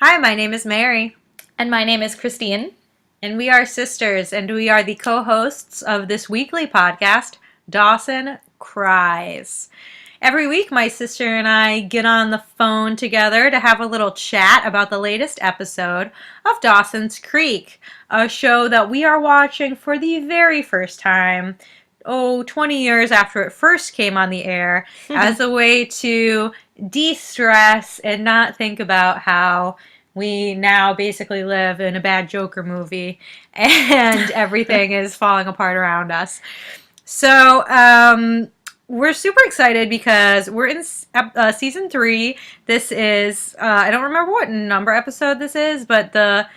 Hi, my name is Mary, And my name is Christine. and we are sisters, and we are the co-hosts of this weekly podcast, Dawson Cries. Every week, my sister and I get on the phone together to have a little chat about the latest episode of Dawson's Creek, a show that we are watching for the very first time, 20 years after it first came on the air, as a way to de-stress and not think about how we now basically live in a bad Joker movie and everything is falling apart around us. So, we're super excited because we're in season 3. This is, I don't remember what number episode this is, but the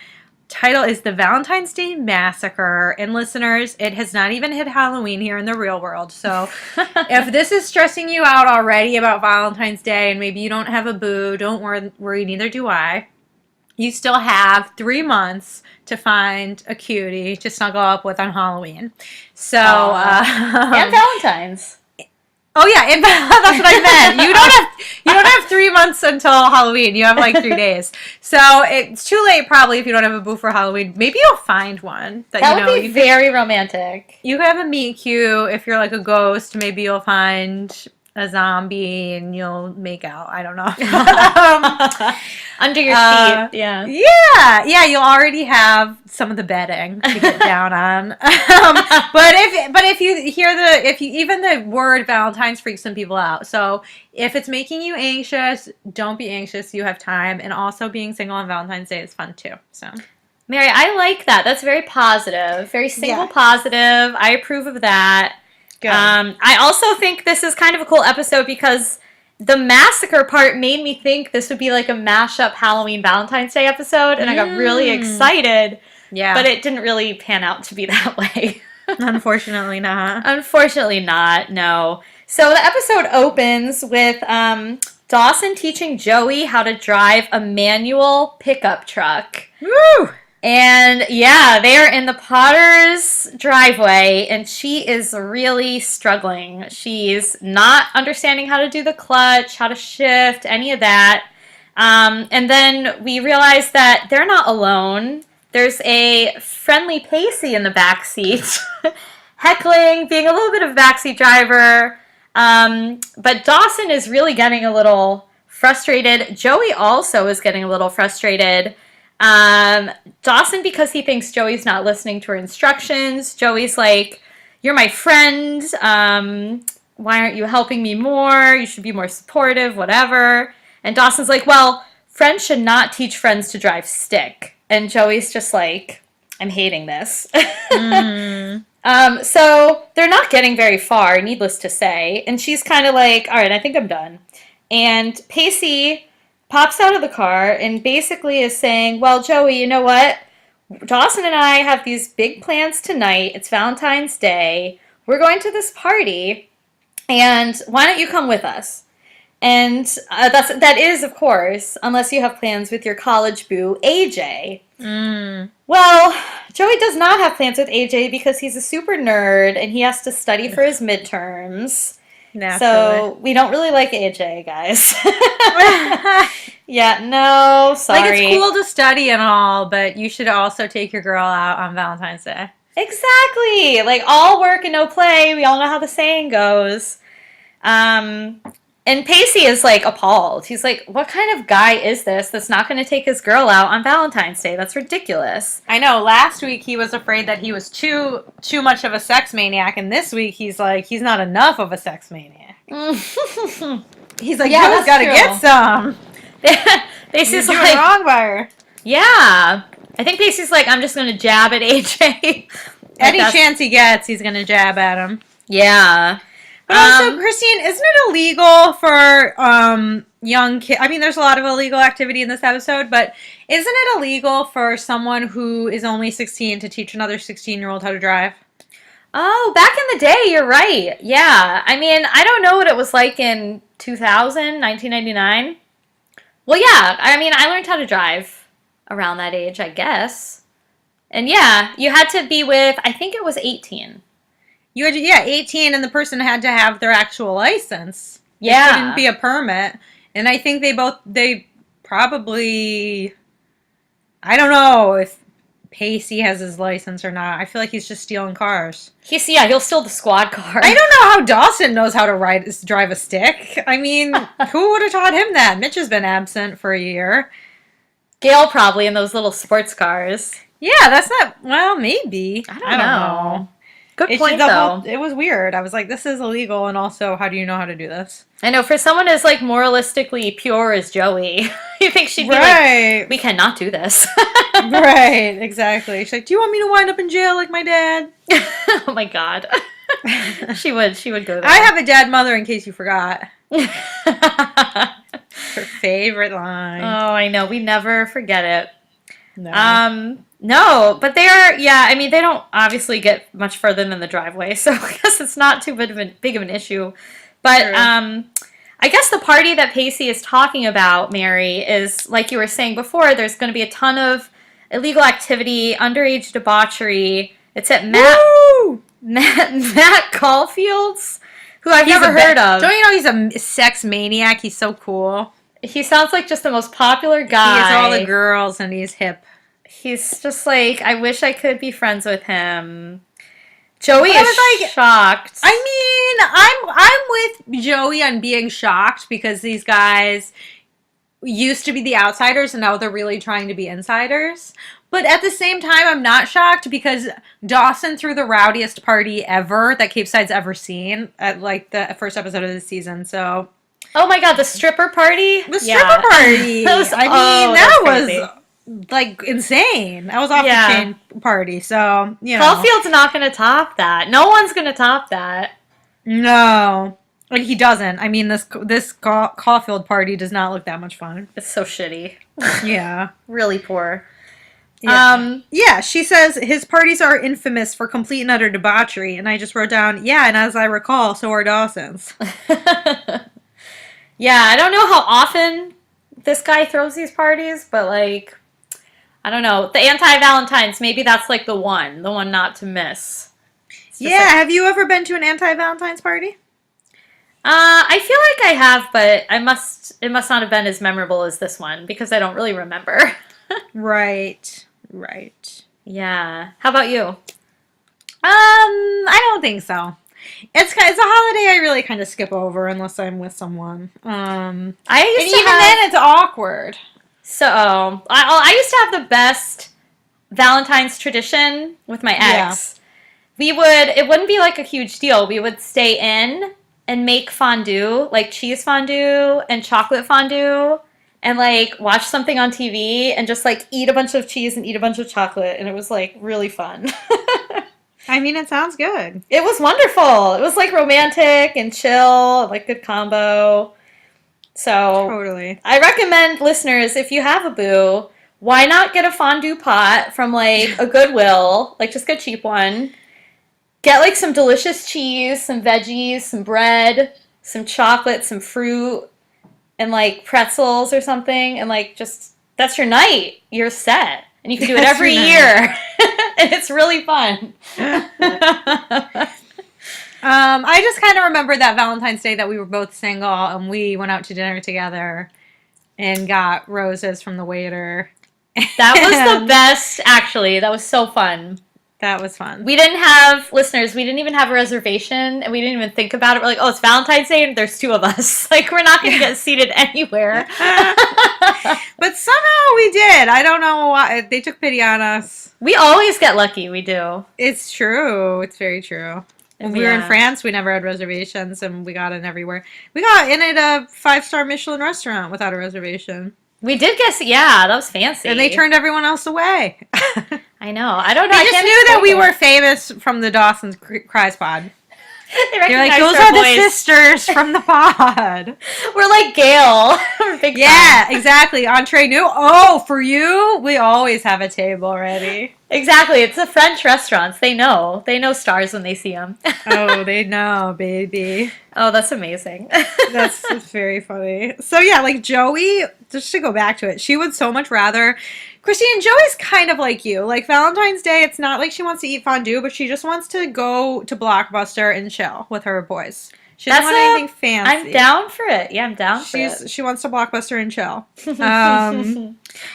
title is The Valentine's Day Massacre. And listeners, it has not even hit Halloween here in the real world. So if this is stressing you out already about Valentine's Day and maybe you don't have a boo, don't worry, neither do I. You still have 3 months to find a cutie to snuggle up with on Halloween. So, and Valentine's. Oh yeah, and that's what I meant. You don't have 3 months until Halloween. You have like 3 days. So it's too late probably if you don't have a boo for Halloween. Maybe you'll find one that would be very romantic. You have a meet cute. If you're like a ghost, maybe you'll find a zombie and you'll make out. I don't know. Under your feet, yeah. Yeah, you'll already have some of the bedding to get down on. But if you hear even the word Valentine's freaks some people out. So if it's making you anxious, don't be anxious. You have time, and also being single on Valentine's Day is fun too. So. Mary, I like that. That's very positive, very single positive. I approve of that. Good. I also think this is kind of a cool episode because the massacre part made me think this would be like a mashup Halloween Valentine's Day episode, and I got really excited. Yeah. But it didn't really pan out to be that way. Unfortunately not. Unfortunately not, no. So the episode opens with Dawson teaching Joey how to drive a manual pickup truck. Woo! And yeah, they are in the Potter's driveway, and she is really struggling. She's not understanding how to do the clutch, how to shift, any of that. And then we realize that they're not alone. There's a friendly Pacey in the back seat, heckling, being a little bit of a backseat driver. But Dawson is really getting a little frustrated. Joey also is getting a little frustrated. Dawson, because he thinks Joey's not listening to her instructions. Joey's like, "You're my friend. Why aren't you helping me more? You should be more supportive, whatever." And Dawson's like, "Well, friends should not teach friends to drive stick." And Joey's just like, "I'm hating this." So they're not getting very far, needless to say. And she's kind of like, "All right, I think I'm done." And Pacey pops out of the car and basically is saying, "Well, Joey, you know what? Dawson and I have these big plans tonight. It's Valentine's Day. We're going to this party, and why don't you come with us?" And that is, of course, unless you have plans with your college boo, AJ. Well, Joey does not have plans with AJ because he's a super nerd and he has to study for his midterms. Naturally. So we don't really like AJ, guys. Yeah, no, sorry. Like, it's cool to study and all, but you should also take your girl out on Valentine's Day. Exactly. Like, all work and no play. We all know how the saying goes. And Pacey is, like, appalled. He's like, "What kind of guy is this that's not going to take his girl out on Valentine's Day? That's ridiculous." I know. Last week he was afraid that he was too much of a sex maniac, and this week he's like, he's not enough of a sex maniac. He's like, "Yeah, Joe's got to get some." Pacey's You're doing wrong by her. Yeah. I think Pacey's like, "I'm just going to jab at AJ." Any chance he gets, he's going to jab at him. Yeah. But also, Christine, isn't it illegal for young kids? I mean, there's a lot of illegal activity in this episode, but isn't it illegal for someone who is only 16 to teach another 16-year-old how to drive? Oh, back in the day, you're right. Yeah. I mean, I don't know what it was like in 2000, 1999. Well, yeah. I mean, I learned how to drive around that age, I guess. And yeah, you had to be with, I think it was 18. You had 18, and the person had to have their actual license. Yeah. It couldn't be a permit. And I think they probably I don't know if Pacey has his license or not. I feel like he's just stealing cars. He'll steal the squad car. I don't know how Dawson knows how to drive a stick. I mean, who would have taught him that? Mitch has been absent for a year. Gail probably in those little sports cars. Yeah, that's not. Well, maybe. I don't know. Good It's point, just though. it was weird. I was like, this is illegal, and also, how do you know how to do this? I know, for someone as, like, moralistically pure as Joey, you think she'd be Right. we cannot do this. Right, exactly. She's like, do you want me to wind up in jail like my dad? Oh, my God. She would go there. I have a dad mother, in case you forgot. Her favorite line. Oh, I know. We never forget it. No. No, but I mean, they don't obviously get much further than the driveway, so I guess it's not too big of an issue. But, True. I guess the party that Pacey is talking about, Mary, is, like you were saying before, there's going to be a ton of illegal activity, underage debauchery. It's at Matt Caulfield's, who I've never heard of. Don't you know he's a sex maniac? He's so cool. He sounds like just the most popular guy. He has all the girls, and he's hip. He's just like, I wish I could be friends with him. Joey But I is was like, shocked. I mean, I'm with Joey on being shocked because these guys used to be the outsiders and now they're really trying to be insiders. But at the same time, I'm not shocked because Dawson threw the rowdiest party ever that Cape Side's ever seen at like the first episode of the season. So, oh my God, the stripper party? the stripper party. That was- I mean, oh, that that's crazy. was like insane. That was off Yeah. the chain party. So, you know. Caulfield's not going to top that. No one's going to top that. No. Like, he doesn't. I mean, this Caulfield party does not look that much fun. It's so shitty. Yeah. Really poor. Yeah. Yeah, she says his parties are infamous for complete and utter debauchery. And I just wrote down, yeah, and as I recall, so are Dawson's. Yeah, I don't know how often this guy throws these parties, but like, I don't know. The anti-Valentine's, maybe that's like the one not to miss. Yeah, like, have you ever been to an anti-Valentine's party? I feel like I have, but it must not have been as memorable as this one because I don't really remember. Right. Yeah. How about you? I don't think so. It's a holiday I really kind of skip over unless I'm with someone. And even then, it's awkward. So, I used to have the best Valentine's tradition with my ex. Yeah. It wouldn't be like a huge deal. We would stay in and make fondue, like cheese fondue and chocolate fondue, and like watch something on TV and just like eat a bunch of cheese and eat a bunch of chocolate. And it was like really fun. I mean, it sounds good. It was wonderful. It was like romantic and chill, like good combo. So Totally. I recommend listeners, if you have a boo, why not get a fondue pot from like a Goodwill, like just get a cheap one. Get like some delicious cheese, some veggies, some bread, some chocolate, some fruit, and like pretzels or something, and like just that's your night. You're set. And you can do it every year. And it's really fun. I just kind of remember that Valentine's Day that we were both single and we went out to dinner together and got roses from the waiter. That was the best, actually. That was so fun. That was fun. We didn't have, listeners, we didn't even have a reservation, and we didn't even think about it. We're like, oh, it's Valentine's Day, and there's two of us. Like, we're not going to get seated anywhere. But somehow we did. I don't know why. They took pity on us. We always get lucky. We do. It's true. It's very true. When we were in France, we never had reservations, and we got in everywhere. We got in at a 5-star Michelin restaurant without a reservation. We did that was fancy. And they turned everyone else away. I know. I don't know. They just knew that we were famous from the Dawson's Cries pod. They're like, those are the sisters from the pod. We're like Gail. We're big Yeah, exactly. Entree new. Oh, for you, we always have a table ready. Exactly. It's the French restaurants. They know. They know stars when they see them. Oh, they know, baby. Oh, that's amazing. That's very funny. So yeah, like Joey, just to go back to it, she would so much rather. Christine, Joey's kind of like you. Like Valentine's Day, it's not like she wants to eat fondue, but she just wants to go to Blockbuster and chill with her boys. She doesn't want anything fancy. I'm down for it. Yeah, I'm down for it. She wants to Blockbuster and chill.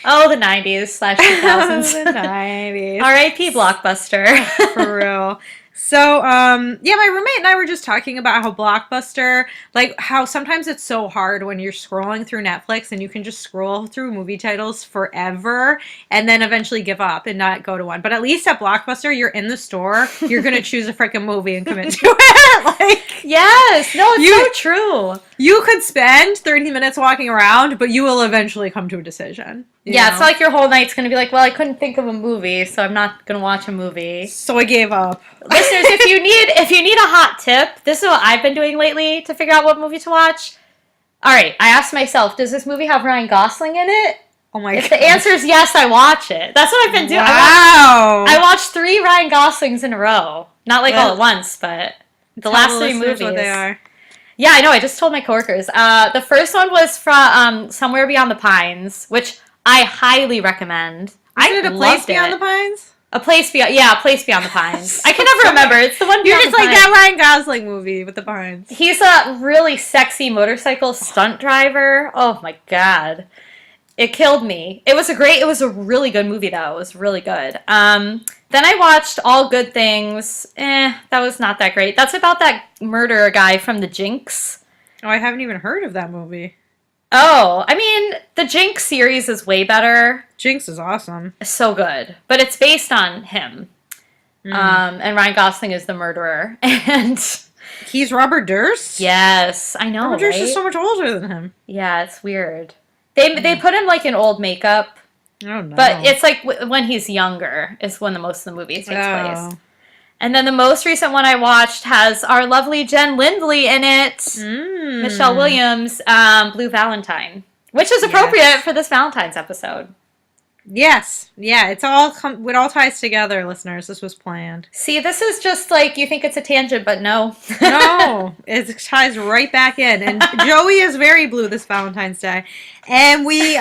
Oh, the 90s / 2000s. The 90s. R.I.P. Blockbuster. For real. So, yeah, my roommate and I were just talking about how Blockbuster, like how sometimes it's so hard when you're scrolling through Netflix and you can just scroll through movie titles forever and then eventually give up and not go to one. But at least at Blockbuster, you're in the store, you're going to choose a freaking movie and commit to it. Like, yes. No, it's so true. You could spend 30 minutes walking around, but you will eventually come to a decision. Yeah, it's not like your whole night's going to be like, well, I couldn't think of a movie, so I'm not going to watch a movie. So I gave up. Listeners, if you need a hot tip, this is what I've been doing lately to figure out what movie to watch. All right, I asked myself, does this movie have Ryan Gosling in it? Oh my god. If the answer is yes, I watch it. That's what I've been doing. Wow. I watched 3 Ryan Goslings in a row. Not like all at once, but the last 3 movies. What they are. Yeah, I know. I just told my coworkers. The first one was from Somewhere Beyond the Pines, which I highly recommend. Isn't it A Place Beyond the Pines? A Place Beyond the Pines. I can never remember. It's the one You're beyond just the like pines. that Ryan Gosling movie with the pines. He's a really sexy motorcycle stunt driver. Oh my god. It killed me. It was a really good movie though. It was really good. Then I watched All Good Things. That was not that great. That's about that murderer guy from The Jinx. Oh, I haven't even heard of that movie. Oh, I mean, the Jinx series is way better. Jinx is awesome. So good. But it's based on him. And Ryan Gosling is the murderer. And he's Robert Durst? Yes, I know, Robert Durst is so much older than him. Yeah, it's weird. They put him, like, in old makeup. Oh, no. But it's, like, when he's younger is when the most of the movie takes place. And then the most recent one I watched has our lovely Jen Lindley in it. Michelle Williams, Blue Valentine. Which is appropriate for this Valentine's episode. Yes. Yeah, it all ties together, listeners. This was planned. See, this is just like, you think it's a tangent, but no. No, it ties right back in. And Joey is very blue this Valentine's Day. And we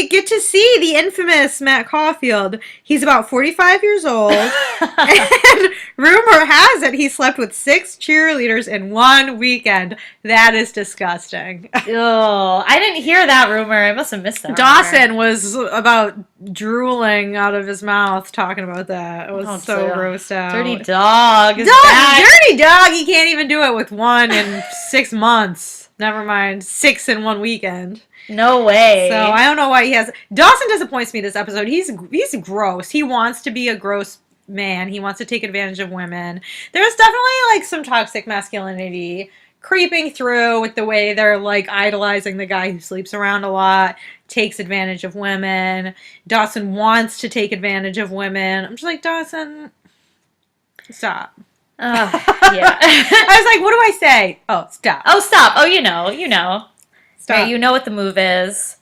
get to see the infamous Matt Caulfield. He's about 45 years old. And rumor has it he slept with 6 cheerleaders in one weekend. That is disgusting. Oh, I didn't hear that rumor. I must have missed that. Dawson was about drooling out of his mouth talking about that. It was so grossed out. Dirty dog. Dirty dog. He can't even do it with 1 in 6 months. Never mind 6 in 1 weekend. No way. So I don't know why he has. Dawson disappoints me this episode. He's gross. He wants to be a gross man. He wants to take advantage of women. There's definitely like some toxic masculinity creeping through with the way they're like idolizing the guy who sleeps around a lot, takes advantage of women. Dawson wants to take advantage of women. I'm just like, Dawson, stop. Yeah. I was like, what do I say? Oh, stop. Oh, stop. Oh, you know. Stop. Right, you know what the move is.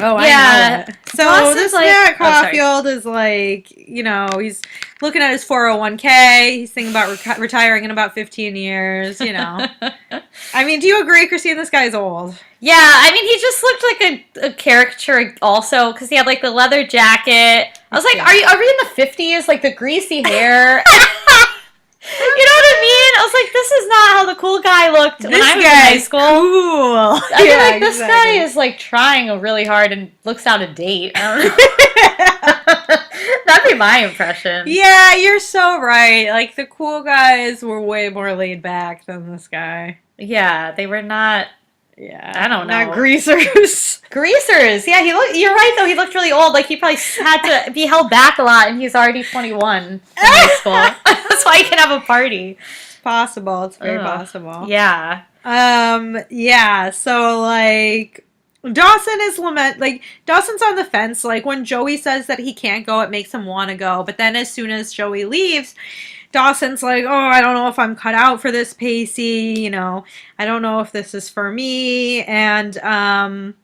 Oh, I know it. So Dawson's this like, Matt Caulfield is like, he's looking at his 401k. He's thinking about retiring in about 15 years, I mean, do you agree, Christine? This guy's old. Yeah, I mean, he just looked like a caricature also, because he had, like, the leather jacket. I was like, are we in the 50s? Like, the greasy hair? You know what I mean? I was like, this is not how the cool guy looked when I was in high school. Cool. I feel like this guy is like trying really hard and looks out of date. That'd be my impression. Yeah, you're so right. Like, the cool guys were way more laid back than this guy. Yeah, they were not. Yeah, I don't know. Not greasers. Greasers. Yeah, you're right though. He looked really old. Like he probably had to be held back a lot, and he's already 21 in high school. That's why he can have a party. It's possible. It's very possible. Yeah. Yeah. So like, Dawson's on the fence. Like when Joey says that he can't go, it makes him want to go. But then as soon as Joey leaves, Dawson's like, oh, I don't know if I'm cut out for this, Pacey. I don't know if this is for me. And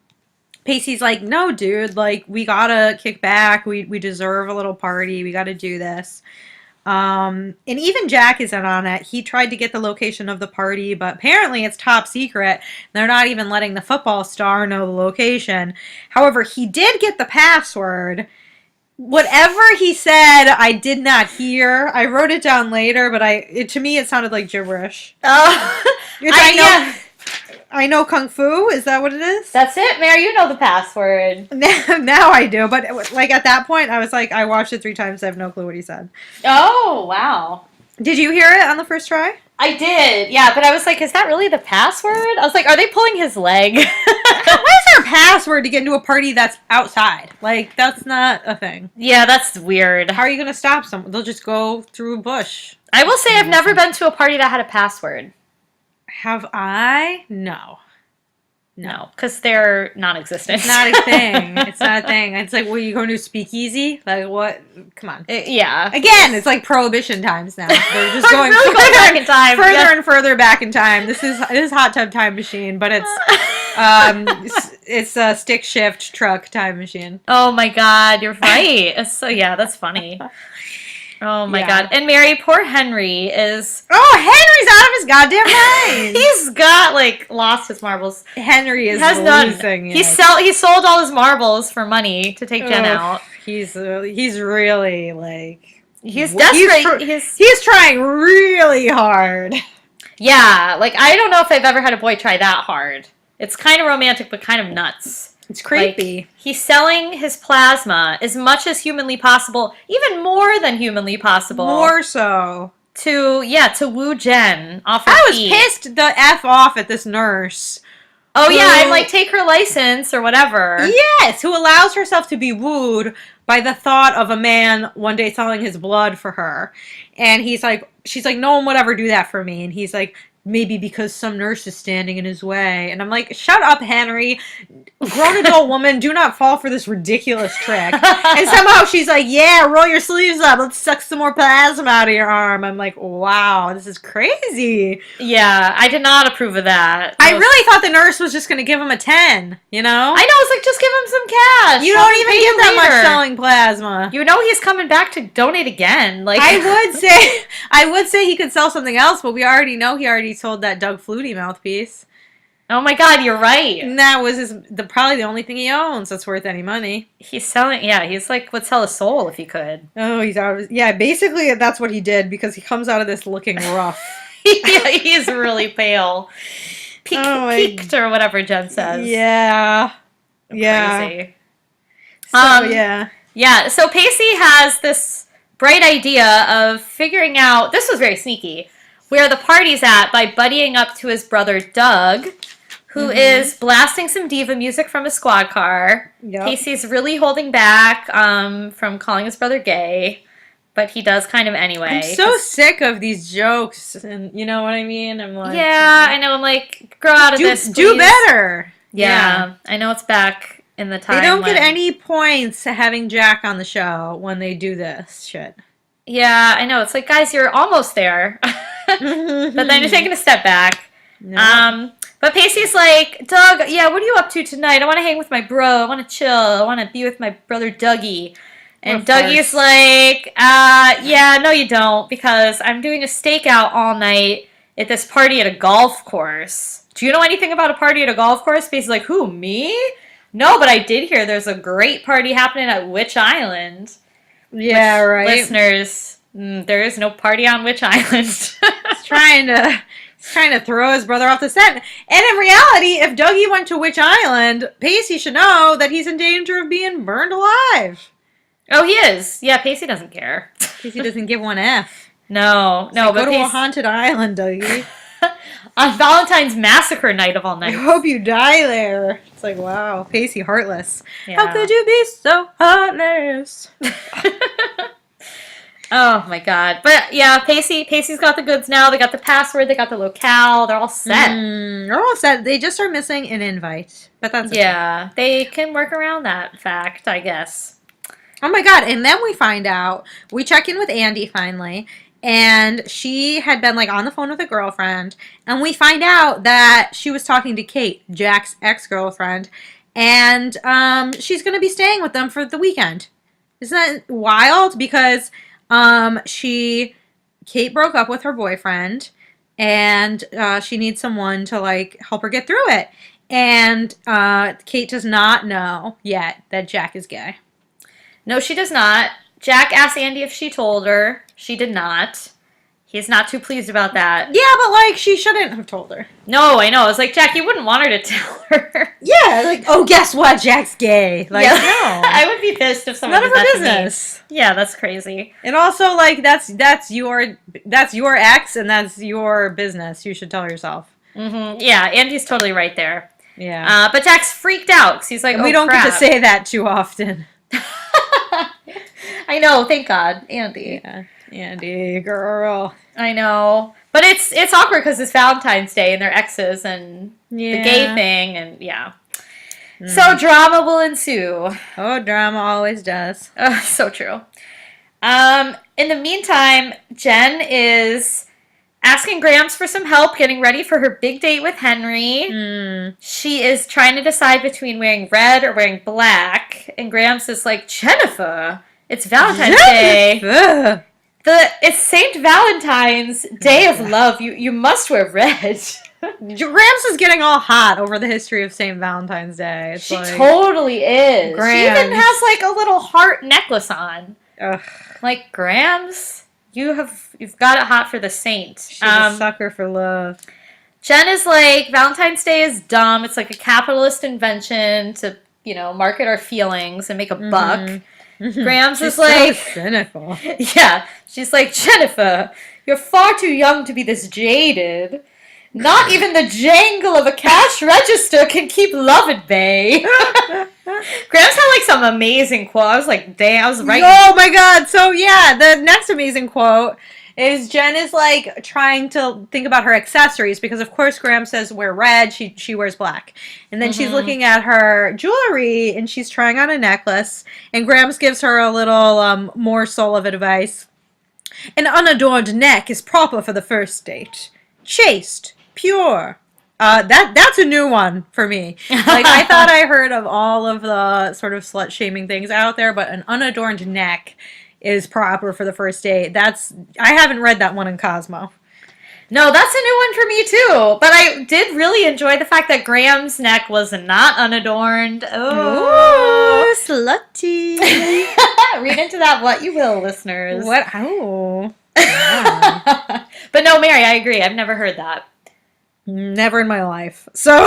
Pacey's like, no, dude, like, we gotta kick back. We deserve a little party. We gotta do this. And even Jack isn't on it. He tried to get the location of the party, but apparently it's top secret. They're not even letting the football star know the location. However, he did get the password. Whatever he said, I did not hear. I wrote it down later, but to me it sounded like gibberish. I know. I know Kung Fu. Is that what it is? That's it, Mary. You know the password. Now I do, but like at that point, I was like, I watched it 3 times. I have no clue what he said. Oh, wow. Did you hear it on the first try? I did, yeah, but I was like, is that really the password? I was like, are they pulling his leg? What is their password to get into a party that's outside? Like, that's not a thing. Yeah, that's weird. How are you going to stop someone? They'll just go through a bush. I will say I've never been to a party that had a password. Have I? No. No, because they're non-existent. It's not a thing. It's not a thing. It's like, you going to speakeasy? Like, what? Come on. Yeah. Again, it's like prohibition times now. They're just going really further, back in time. Further and further back in time. This is Hot Tub Time Machine, but it's a stick shift truck time machine. Oh my God, you're right. So yeah, that's funny. Oh my God. And Mary, poor Henry is... Oh, Henry's out of his goddamn mind. He's got, like, lost his marbles. Henry is losing it. He sold all his marbles for money to take Jen out. He's really, like... He's desperate. He's trying really hard. Yeah, like, I don't know if I've ever had a boy try that hard. It's kind of romantic, but kind of nuts. It's creepy. Like, he's selling his plasma as much as humanly possible, even more than humanly possible. More so. To woo Jen off her feet. I was pissed the F off at this nurse. Oh, yeah, I'm like, take her license or whatever. Yes, who allows herself to be wooed by the thought of a man one day selling his blood for her. And she's like, no one would ever do that for me. And he's like, maybe because some nurse is standing in his way. And I'm like, shut up, Henry. Grown adult woman, do not fall for this ridiculous trick. And somehow she's like, yeah, roll your sleeves up. Let's suck some more plasma out of your arm. I'm like, wow, this is crazy. Yeah, I did not approve of that. I really thought the nurse was just going to give him a 10, you know? I know, it's like, just give him some cash. You don't even get that much selling plasma. You know he's coming back to donate again. Like I would say he could sell something else, but we already know he already sold that Doug Flutie mouthpiece. Oh my God, you're right. And that was probably the only thing he owns that's worth any money. He's selling, he's like, would sell his soul if he could. Oh, he's out of, basically that's what he did because he comes out of this looking rough. Yeah, he's really pale. Peaked or whatever Jen says. Yeah. Crazy. Yeah, so Pacey has this bright idea of figuring out, this was very sneaky, where the party's at by buddying up to his brother Doug, who is blasting some diva music from his squad car. Yep. Pacey's really holding back from calling his brother gay, but he does kind of anyway. I'm so sick of these jokes, and you know what I mean? I'm like... Yeah, I know, I'm like, grow out of this, please. Do better! Yeah, I know it's back in the time. They don't get any points having Jack on the show when they do this shit. Yeah, I know. It's like, guys, you're almost there. But then you're taking a step back. No. But Pacey's like, Doug, what are you up to tonight? I want to hang with my bro. I want to chill. I want to be with my brother Dougie. And Dougie's like, no you don't, because I'm doing a stakeout all night at this party at a golf course. Do you know anything about a party at a golf course? Pacey's like, who, me? No, but I did hear there's a great party happening at Witch Island. Yeah, right. Listeners, there is no party on Witch Island. He's trying to throw his brother off the set. And in reality, if Dougie went to Witch Island, Pacey should know that he's in danger of being burned alive. Oh, he is. Yeah, Pacey doesn't care. Pacey doesn't give one F. No, but go to a haunted island, Dougie. On Valentine's Massacre night of all nights. I hope you die there. It's like, wow, Pacey heartless. Yeah. How could you be so heartless? Oh my God. But yeah, Pacey's got the goods now. They got the password, they got the locale, they're all set. They're all set. They just are missing an invite. But that's okay. Yeah, they can work around that fact, I guess. Oh my God. And then we find out, we check in with Andy finally, and she had been like on the phone with a girlfriend, and we find out that she was talking to Kate, Jack's ex-girlfriend, and she's going to be staying with them for the weekend. Isn't that wild? Because Kate broke up with her boyfriend, and she needs someone to like help her get through it. And Kate does not know yet that Jack is gay. No, she does not. Jack asked Andy if she told her. She did not. He's not too pleased about that. Yeah, but, like, she shouldn't have told her. No, I know. I was like, Jack, you wouldn't want her to tell her. Yeah, like, oh, guess what? Jack's gay. Like, yeah. no. I would be pissed if someone None did of her that to me. business. Yeah, that's crazy. And also, like, that's your ex, and that's your business. You should tell yourself. Mm-hmm. Yeah, Andy's totally right there. Yeah. But Jack's freaked out because he's like, And oh, we don't crap. get to say that too often. I know, thank God, Andy. Yeah. Andy, girl. I know. But it's awkward because it's Valentine's Day and they're exes and the gay thing and yeah. So drama will ensue. Oh, drama always does. So true. In the meantime, Jen is asking Gramps for some help getting ready for her big date with Henry. She is trying to decide between wearing red or wearing black. And Gramps is like, Jennifer, it's Valentine's Day. It's Saint Valentine's Day of Love. You must wear red. Gramps is getting all hot over the history of St. Valentine's Day. It's she like, totally is. Grams. She even has like a little heart necklace on. Like, Grams, you've got it hot for the saint. She's a sucker for love. Jen is like, Valentine's Day is dumb. It's like a capitalist invention to, market our feelings and make a buck. Grams is like, so cynical. Yeah, she's like, Jennifer, you're far too young to be this jaded. Not even the jangle of a cash register can keep love at bay. Grams had like some amazing quote. I was like, damn, I was right. Oh my god. So yeah, the next amazing quote is Jen is like trying to think about her accessories because of course Graham says wear red, she wears black. And then she's looking at her jewelry and she's trying on a necklace and Grams gives her a little morsel of advice. An unadorned neck is proper for the first date. Chaste, pure. That's a new one for me. Like I thought I heard of all of the sort of slut shaming things out there, but an unadorned neck is proper for the first date. I haven't read that one in Cosmo. No, that's a new one for me too. But I did really enjoy the fact that Graham's neck was not unadorned. Oh, slutty. Read into that what you will, listeners. What? Oh. Yeah. But no, Mary, I agree. I've never heard that. Never in my life. So,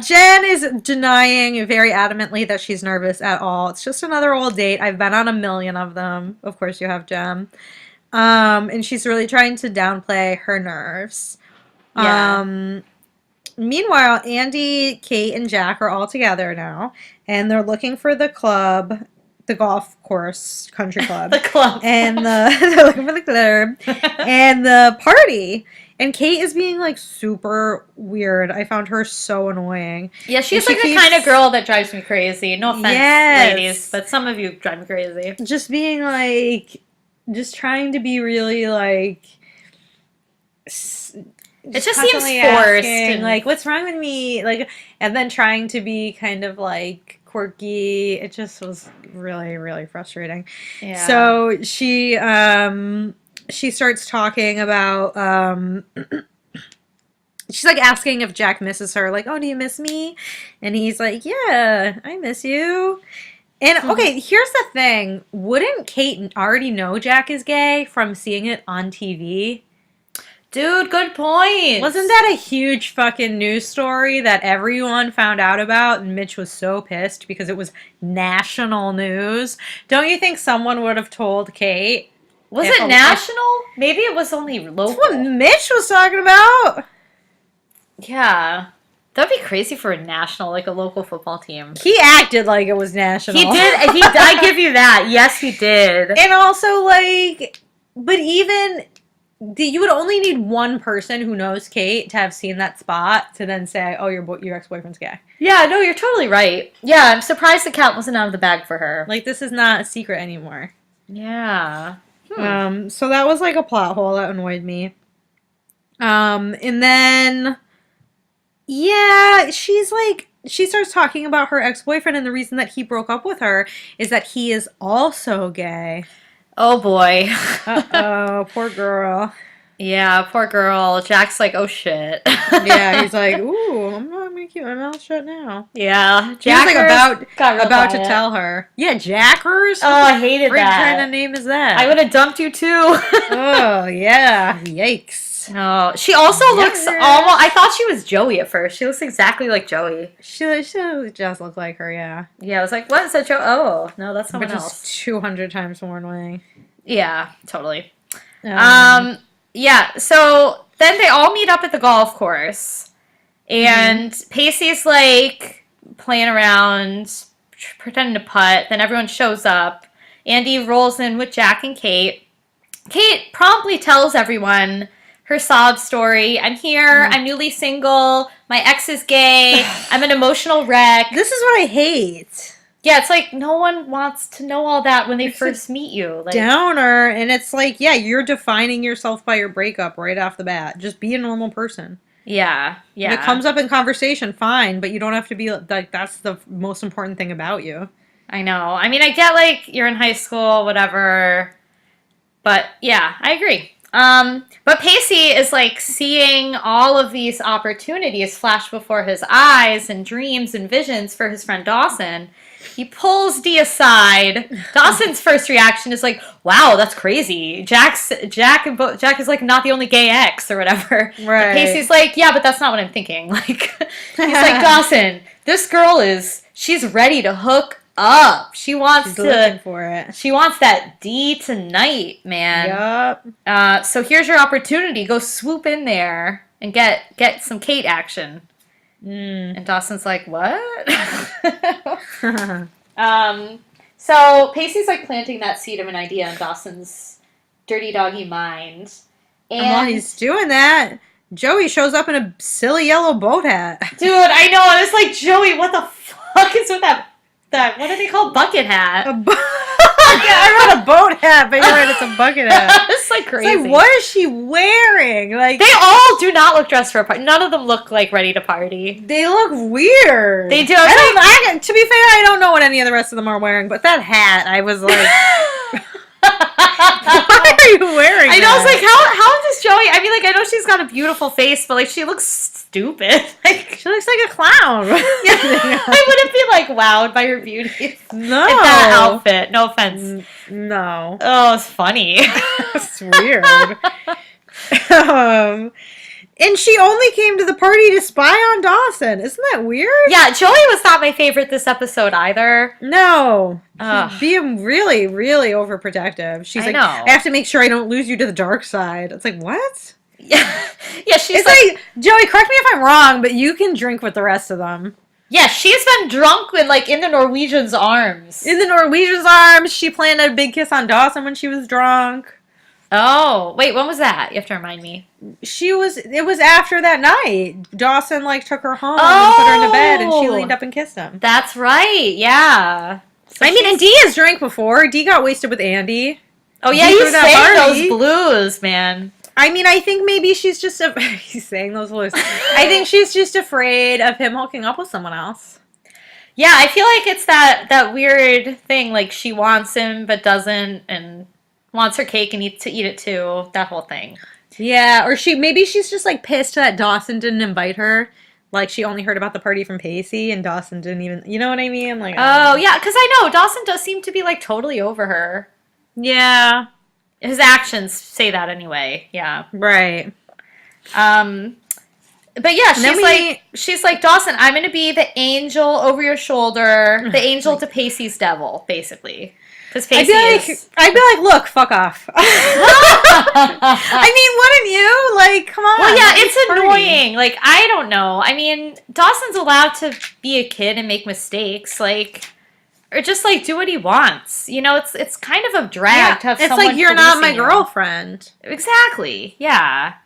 Jen is denying very adamantly that she's nervous at all. It's just another old date. I've been on a million of them. Of course, you have Jen. And she's really trying to downplay her nerves. Yeah. Meanwhile, Andy, Kate, and Jack are all together now. And they're looking for the club, the golf course, country club. The club. And they're looking for the club. And the party. And Kate is being, like, super weird. I found her so annoying. Yeah, she's like the kind of girl that drives me crazy. No offense, ladies, but some of you drive me crazy. Just being, like, just trying to be really, like... It just seems forced. And, like, what's wrong with me? Like, and then trying to be kind of, like, quirky. It just was really, really frustrating. Yeah. So she starts talking about, she's like asking if Jack misses her. Like, oh, do you miss me? And he's like, yeah, I miss you. And okay, here's the thing. Wouldn't Kate already know Jack is gay from seeing it on TV? Dude, good point. Wasn't that a huge fucking news story that everyone found out about? And Mitch was so pissed because it was national news. Don't you think someone would have told Kate? Was it national? Maybe it was only local. That's what Mitch was talking about. Yeah. That'd be crazy for a national, like a local football team. He acted like it was national. He did. I give you that. Yes, he did. And also, like, but even... You would only need one person who knows Kate to have seen that spot to then say, oh, your ex-boyfriend's gay. Yeah, no, you're totally right. Yeah, I'm surprised the cat wasn't out of the bag for her. Like, this is not a secret anymore. Yeah. So that was like a plot hole that annoyed me. And then, yeah, she starts talking about her ex-boyfriend and the reason that he broke up with her is that he is also gay. Oh, boy. Uh-oh, poor girl. Yeah, poor girl. Jack's like, oh shit. Yeah, he's like, ooh, I'm not gonna keep my mouth shut now. Yeah, He was like got real about to quiet. tell her. Yeah, Jackers? Oh, I hated What that. kind of name is that? I would have dumped you too. Oh, yeah. Yikes. No, she also looks almost. I thought she was Joey at first. She looks exactly like Joey. She just look like her, yeah. Yeah, I was like, what is that Joe? Oh, no, that's someone But else. just 200 times more annoying. Yeah, totally. Yeah, so then they all meet up at the golf course. And Pacey's like playing around, pretending to putt. Then everyone shows up. Andy rolls in with Jack and Kate. Kate promptly tells everyone her sob story. I'm here. I'm newly single. My ex is gay. I'm an emotional wreck. This is what I hate. Yeah, it's like no one wants to know all that when they first meet you. Like, Downer, and it's like, yeah, you're defining yourself by your breakup right off the bat. Just be a normal person. yeah. If it comes up in conversation, fine, but you don't have to be like, that's the most important thing about you. I know. I mean, I get like you're in high school, whatever. But yeah, I agree. But Pacey is like seeing all of these opportunities flash before his eyes and dreams and visions for his friend Dawson. He pulls Dee aside. Dawson's first reaction is like, "Wow, that's crazy." Jack is like not the only gay ex or whatever. Right. And Pacey's like, "Yeah, but that's not what I'm thinking." Like, he's like, "Dawson, this girl she's ready to hook up. She's looking for it. She wants that D tonight, man." Yup. So here's your opportunity. Go swoop in there and get some Kate action. And Dawson's like, what? So Pacey's like planting that seed of an idea in Dawson's dirty doggy mind. And while he's doing that, Joey shows up in a silly yellow boat hat. Dude, I know. And it's like, Joey, what the fuck is with that what do they call bucket hat? Yeah, I wrote a boat hat, but you're right, it's a bucket hat. It's like crazy. It's like, what is she wearing? Like, they all do not look dressed for a party. None of them look like ready to party. they look weird. They do. To be fair, I don't know what any of the rest of them are wearing, but that hat, I was like, why are you wearing I know, that? I was like, how does Joey, I mean, like, I know she's got a beautiful face, but, like, she looks stupid. Like, she looks like a clown. I wouldn't be, like, wowed by her beauty. No. In that outfit. No offense. No. Oh, it's funny. It's weird. And she only came to the party to spy on Dawson. Isn't that weird? Yeah, Joey was not my favorite this episode either. No. Ugh. She's being really, really overprotective. She's like, know. I have to make sure I don't lose you to the dark side. It's like, what? Yeah, she's It's like, Joey, correct me if I'm wrong, but you can drink with the rest of them. yeah, she's been drunk in, like, in the Norwegian's arms. In the Norwegian's arms, she planted a big kiss on Dawson when she was drunk. Oh, wait, when was that? You have to remind me. It was after that night. Dawson, like, took her home and put her into bed, and she leaned up and kissed him. That's right, yeah. So I mean, and Dee has drank before. Dee got wasted with Andy. Oh, yeah, Dee he's threw saying that those blues, man. I mean, I think maybe she's just... he's saying those blues. I think she's just afraid of him hooking up with someone else. Yeah, I feel like it's that weird thing, like, she wants him but doesn't, and wants her cake and eat it too. That whole thing. Yeah, or maybe she's just, like, pissed that Dawson didn't invite her. Like, she only heard about the party from Pacey, and Dawson didn't even... You know what I mean? Like, oh, yeah, because I know Dawson does seem to be, like, totally over her. Yeah. His actions say that anyway. Yeah. Right. But yeah, she's like, Dawson, I'm going to be the angel over your shoulder, the angel to Pacey's devil, basically. Because Pacey I'd be like, look, fuck off. I mean, wouldn't you? Like, come on. Well, yeah, it's annoying. Like, I don't know. I mean, Dawson's allowed to be a kid and make mistakes, like, or just, like, do what he wants. You know, it's kind of a drag to have someone. It's like, you're not my policing you. girlfriend. Exactly. Yeah.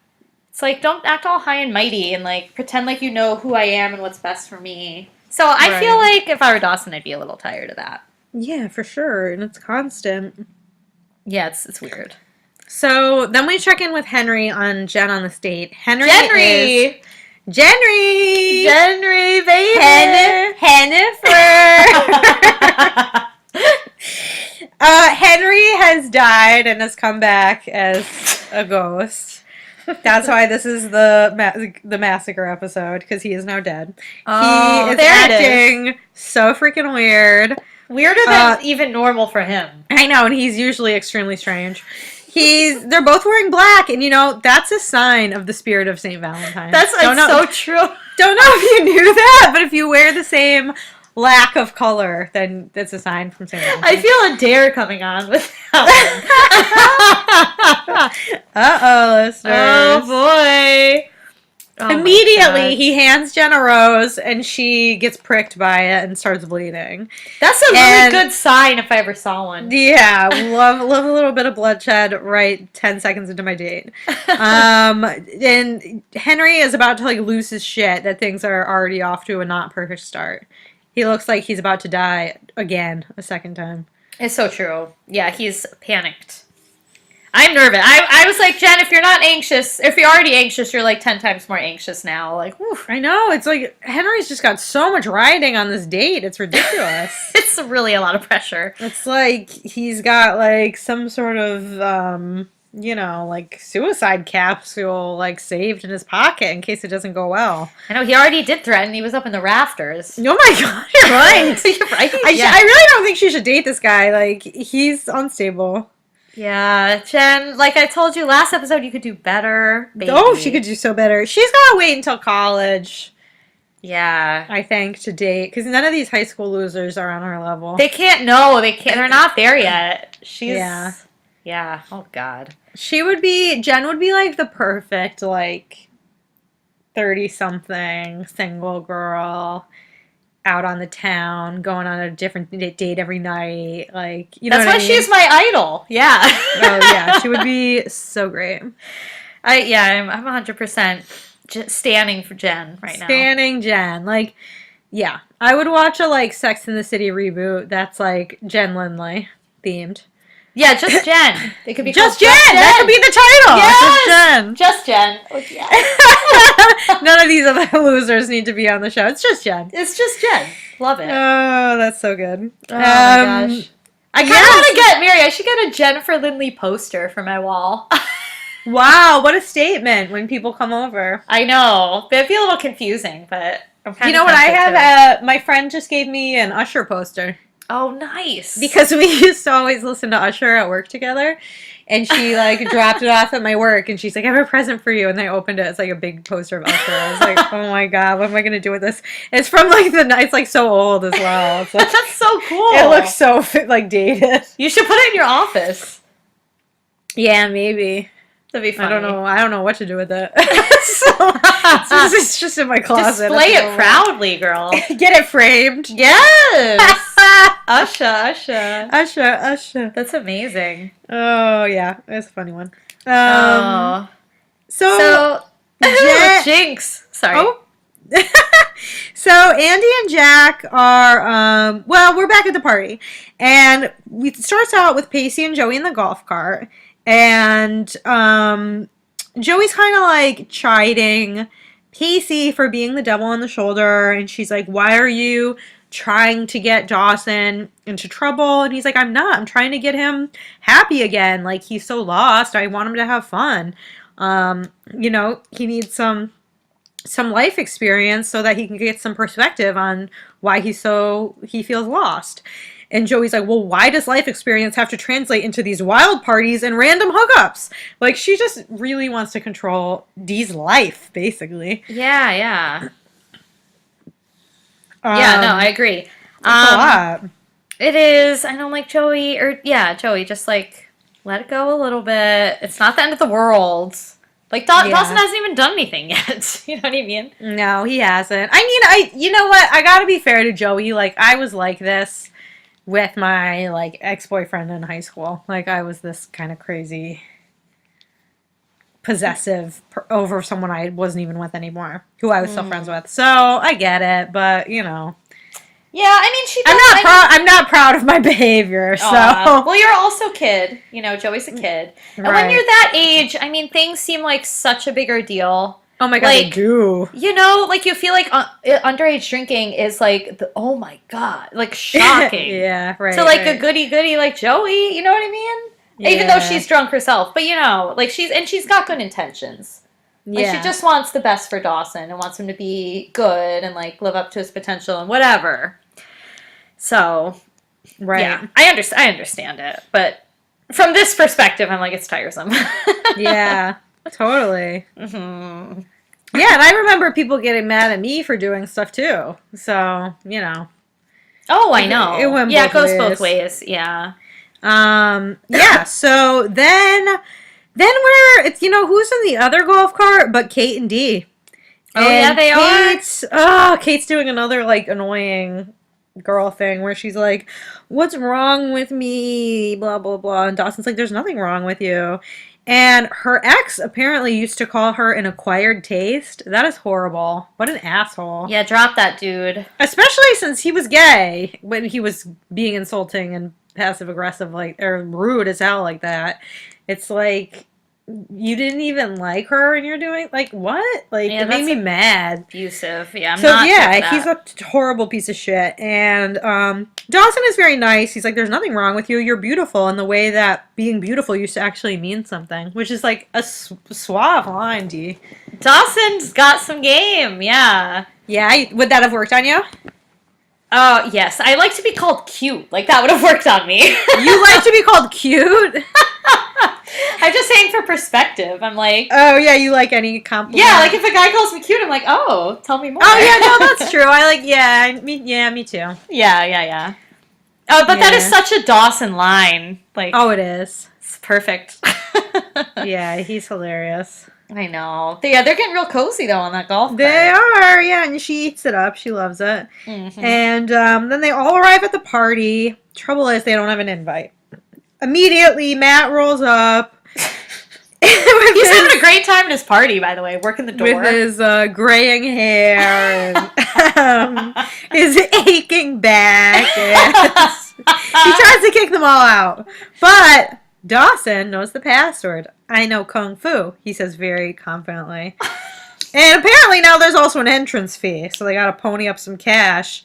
It's like, don't act all high and mighty and, like, pretend like you know who I am and what's best for me. So I feel like if I were Dawson, I'd be a little tired of that. Yeah, for sure. And it's constant. Yeah, it's weird. So then we check in with Henry on Jen on this date. Jenry, baby! Hennifer! Henry has died and has come back as a ghost. That's why this is the massacre episode, because he is now dead. Oh, He is there it is. acting so freaking weird. Weirder than even normal for him. I know, and he's usually extremely strange. They're both wearing black, and that's a sign of the spirit of St. Valentine. That's so true. Don't know if you knew that, but if you wear the same lack of color, then that's a sign from St. Valentine. I feel a dare coming on with that one. Uh-oh, listeners. Oh, boy. Oh, immediately, he hands Jen a rose, and she gets pricked by it and starts bleeding. That's a really good sign if I ever saw one. Yeah, love a little bit of bloodshed right 10 seconds into my date. And Henry is about to lose his shit that things are already off to a not perfect start. He looks like he's about to die again a second time. It's so true. Yeah, he's panicked. I'm nervous. I was like, Jen, if you're not anxious, if you're already anxious, you're 10 times more anxious now. Oof. I know. It's Henry's just got so much riding on this date. It's ridiculous. It's really a lot of pressure. It's he's got some sort of, suicide capsule saved in his pocket in case it doesn't go well. I know, he already did threaten. He was up in the rafters. Oh my God, you're right. You're right. I really don't think she should date this guy. He's unstable. Yeah, Jen, like I told you last episode, you could do better. Baby. Oh, she could do so better. She's got to wait until college. Yeah. I think, to date. Because none of these high school losers are on her level. They can't. They're not there yet. Yeah. Yeah. Oh, God. Jen would be the perfect, 30-something single girl out on the town, going on a different date every night. That's why she's my idol. Yeah. Oh, yeah. She would be so great. I'm 100% standing for Jen right now. Standing Jen. Yeah. I would watch a, Sex and the City reboot that's, Jen Lindley themed. Yeah, just Jen. It could be Just Jen. That could be the title. Yes! Just Jen. None of these other losers need to be on the show. It's just Jen. It's just Jen. Love it. Oh, that's so good. Oh my gosh. I kind of want to get Mary. I should get a Jennifer Lindley poster for my wall. Wow, what a statement when people come over. I know. It'd be a little confusing, but I'm kind of. You know what I have? My friend just gave me an Usher poster. Oh, nice. Because we used to always listen to Usher at work together. And she, dropped it off at my work. And she's like, I have a present for you. And I opened it. It's, a big poster of Usher. I was like, oh, my God. What am I going to do with this? It's from, it's, so old as well. It's that's so cool. It looks so, dated. You should put it in your office. Yeah, maybe. That'd be funny. I don't know what to do with it. It's just in my closet. Display it proudly, girl. Get it framed. Yes. Usher. That's amazing. Oh, yeah. It's a funny one. So Jinx. Sorry. Oh. So Andy and Jack are, we're back at the party. And it starts out with Pacey and Joey in the golf cart. And Joey's kind of chiding Pacey for being the devil on the shoulder. And she's like, why are you trying to get Dawson into trouble? And he's like, I'm not. I'm trying to get him happy again. He's so lost. I want him to have fun. He needs some life experience so that he can get some perspective on why he feels lost. And Joey's like, well, why does life experience have to translate into these wild parties and random hookups? She just really wants to control Dee's life, basically. Yeah. Yeah, no, I agree. It's a lot. It is. I know, Joey, Joey, just, let it go a little bit. It's not the end of the world. Dawson hasn't even done anything yet. You know what I mean? No, he hasn't. You know what? I gotta be fair to Joey. I was like this with my, ex-boyfriend in high school. I was this kind of crazy, possessive over someone I wasn't even with anymore, who I was still friends with. So, I get it, but, Yeah, she does. I'm not proud of my behavior, so. Well, you're also a kid. Joey's a kid. And when you're that age, things seem like such a bigger deal. Oh my God, they do. You feel underage drinking is oh my God, shocking. Yeah, right. To a goody like Joey, you know what I mean? Even though Yeah. she's drunk herself. But, like, she's got good intentions. Like, Yeah. she just wants the best for Dawson and wants him to be good and, like, live up to his potential and whatever. So, Right. yeah, I understand it. But from this perspective, I'm like, it's tiresome. Yeah. Totally. Mm-hmm. Yeah, and I remember people getting mad at me for doing stuff too. So, Oh, I know. It went yeah, both it goes ways. both ways. Yeah. Yeah, so then it's, who's in the other golf cart but Kate and Dee. Oh, yeah, they are. Kate's doing another, like, annoying girl thing where she's like, what's wrong with me? Blah, blah, blah. And Dawson's like, there's nothing wrong with you. And her ex apparently used to call her an acquired taste. That is horrible. What an asshole. Yeah, drop that dude. Especially since he was gay when he was being insulting and passive aggressive, like, or rude as hell like that. It's like, you didn't even like her and you're doing, like, what? Like, Yeah, it made me mad. Abusive. Yeah, I'm So, not yeah, with that. he's a horrible piece of shit. And Dawson is very nice. He's like, there's nothing wrong with you. You're beautiful. And the way that being beautiful used to actually mean something, which is like a suave line, D. Dawson's got some game. Yeah. Yeah, would that have worked on you? Oh, yes. I like to be called cute. Like, that would have worked on me. You like to be called cute? I'm just saying for perspective. I'm like... Oh, yeah, you like any compliment. Yeah, like if a guy calls me cute, I'm like, oh, tell me more. Oh, yeah, no, that's true. I like, me too. Yeah. Oh, but that is such a Dawson line. Like, oh, it is. It's perfect. Yeah, he's hilarious. I know. They're getting real cozy, though, on that golf cart. They are, yeah, and she eats it up. She loves it. Mm-hmm. And then they all arrive at the party. Trouble is, they don't have an invite. Immediately, Matt rolls up. He's having a great time at his party, by the way, working the door. With his graying hair and his aching back. He tries to kick them all out. But Dawson knows the password. I know Kung Fu, he says very confidently. And apparently now there's also an entrance fee, so they gotta pony up some cash.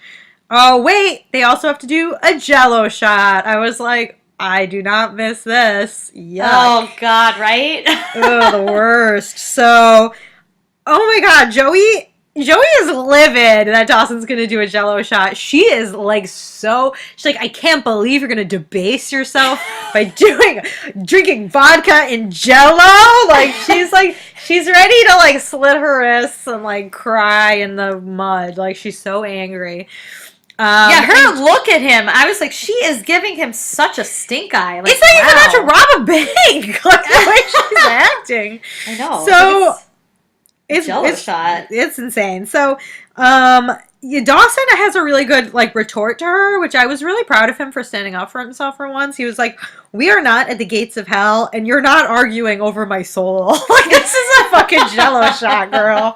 Oh, wait, they also have to do a jello shot. I was like, I do not miss this. Yuck. Oh, God, right? Oh, the worst. So, oh my God, Joey is livid that Dawson's going to do a jello shot. She is like she's like, I can't believe you're going to debase yourself by drinking vodka and jello. Like, she's ready to like slit her wrists and like cry in the mud. Like, she's so angry. Yeah, her look at him, I was like, she is giving him such a stink eye. Like, it's like he's about to rob a bank. Like, the way she's acting. I know. So, it's jello shot. It's insane. So, Dawson has a really good like retort to her, which I was really proud of him for standing up for himself for once. He was like, "We are not at the gates of hell, and you're not arguing over my soul. Like, this is a fucking jello shot, girl.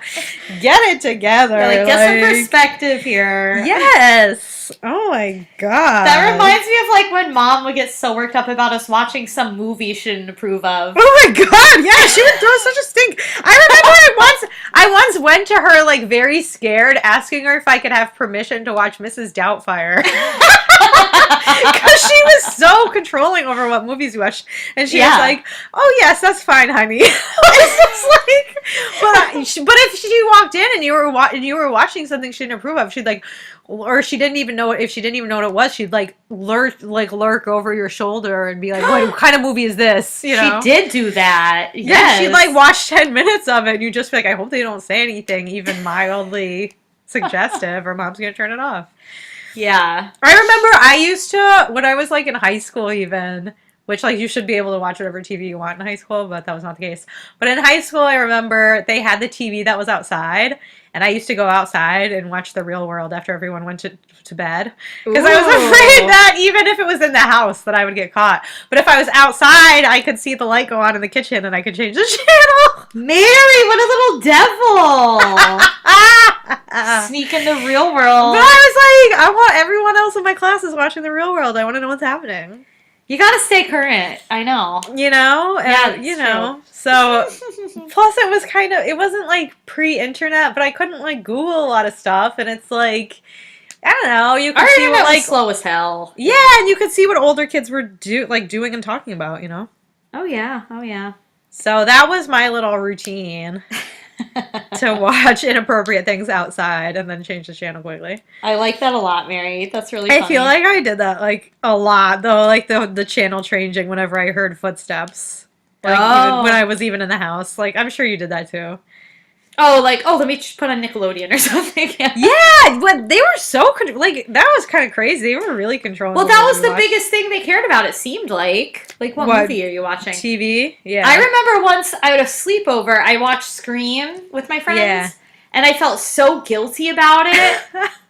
Get it together. Yeah, like, get some perspective here." Yes. Oh my God. That reminds me of like when Mom would get so worked up about us watching some movie she didn't approve of. Oh my God, yeah, she would throw such a stink. I remember I once went to her like very scared, asking her if I could have permission to watch Mrs. Doubtfire. Because she was so controlling over what movies we watched. And she was like, oh yes, that's fine, honey. I was just like, but if she walked in and you were watching something she didn't approve of, she'd like, or she didn't even know, if she didn't even know what it was, she'd like lurk over your shoulder and be like, what kind of movie is this? You know? She did do that. Yeah, Yes. she'd like watch 10 minutes of it and you'd just be like, I hope they don't say anything even mildly suggestive or Mom's gonna turn it off. Yeah. I remember I used to, when I was like in high school even, which like you should be able to watch whatever TV you want in high school, but that was not the case. But in high school, I remember they had the TV that was outside, and I used to go outside and watch The Real World after everyone went to bed. Because I was afraid that even if it was in the house that I would get caught. But if I was outside, I could see the light go on in the kitchen and I could change the channel. Mary, what a little devil. Sneak in the real world. But I was like, I want everyone else in my classes watching The Real World. I want to know what's happening. You gotta stay current. I know. You know? Yeah, you know. So, plus it was it wasn't like pre-internet, but I couldn't like Google a lot of stuff. And it's like, I don't know. You could Our see internet what was slow as hell. yeah, and you could see what older kids were doing and talking about, you know. Oh yeah. Oh yeah. So that was my little routine to watch inappropriate things outside and then change the channel quickly. I like that a lot, Mary. That's really I funny. feel like I did that like a lot though, like the channel changing whenever I heard footsteps. Like even when I was even in the house. Like I'm sure you did that too. Oh, like, let me just put on Nickelodeon or something. Yeah, but they were so like that was kind of crazy. They were really controlling. Well, that was the biggest thing they cared about. It seemed like what movie are you watching? TV. Yeah. I remember once I had a sleepover. I watched Scream with my friends, and I felt so guilty about it.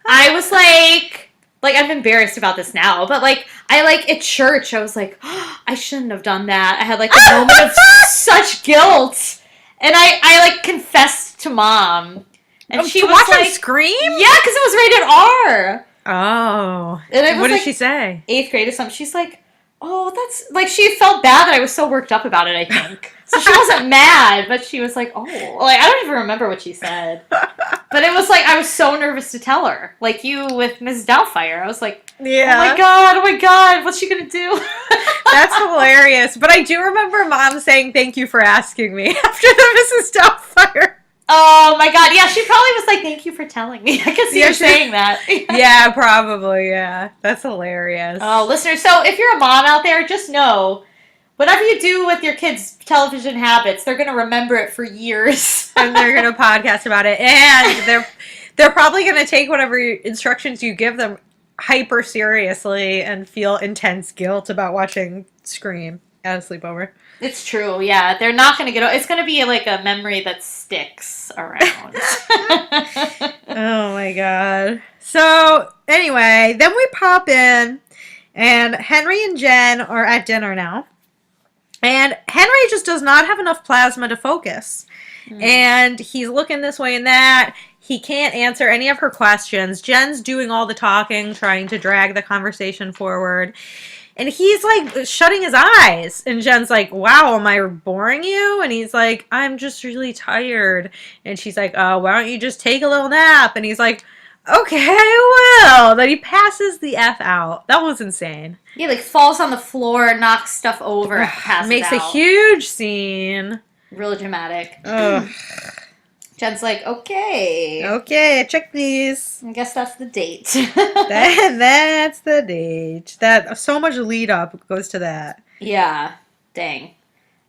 I was like I'm embarrassed about this now, but at church, I was like, oh, I shouldn't have done that. I had like a moment of such guilt. And I confessed to Mom. And she watched like, Scream? Yeah, because it was rated R. Oh. And what did she say? 8th grade or something. She's like, oh, that's... she felt bad that I was so worked up about it, I think. So she wasn't mad, but she was like, oh. I don't even remember what she said. But it was I was so nervous to tell her. Like you with Mrs. Doubtfire. I was like, yeah. Oh my God, what's she going to do? That's hilarious. But I do remember Mom saying thank you for asking me after the Mrs. Doubtfire. Oh my God. Yeah, she probably was like, thank you for telling me. I can see her saying that. Yeah, probably. Yeah. That's hilarious. Oh, listeners. So if you're a mom out there, just know, whatever you do with your kids' television habits, they're going to remember it for years. And they're going to podcast about it. And they're probably going to take whatever instructions you give them hyper seriously and feel intense guilt about watching Scream at a sleepover. It's true, yeah. They're not going to get... It's going to be like a memory that sticks around. Oh my God. So, anyway, then we pop in, and Henry and Jen are at dinner now. And Henry just does not have enough plasma to focus. And he's looking this way and that. He can't answer any of her questions. Jen's doing all the talking, trying to drag the conversation forward. And he's like shutting his eyes. And Jen's like, wow, am I boring you? And he's like, I'm just really tired. And she's like, oh, why don't you just take a little nap? And he's like, okay, I will. Then he passes the F out. That was insane. Yeah, falls on the floor, knocks stuff over, passes Makes out. a huge scene. Real dramatic. Ugh. Jen's like, okay. Okay, check please. I guess that's the date. That's the date. That so much lead up goes to that. Yeah. Dang.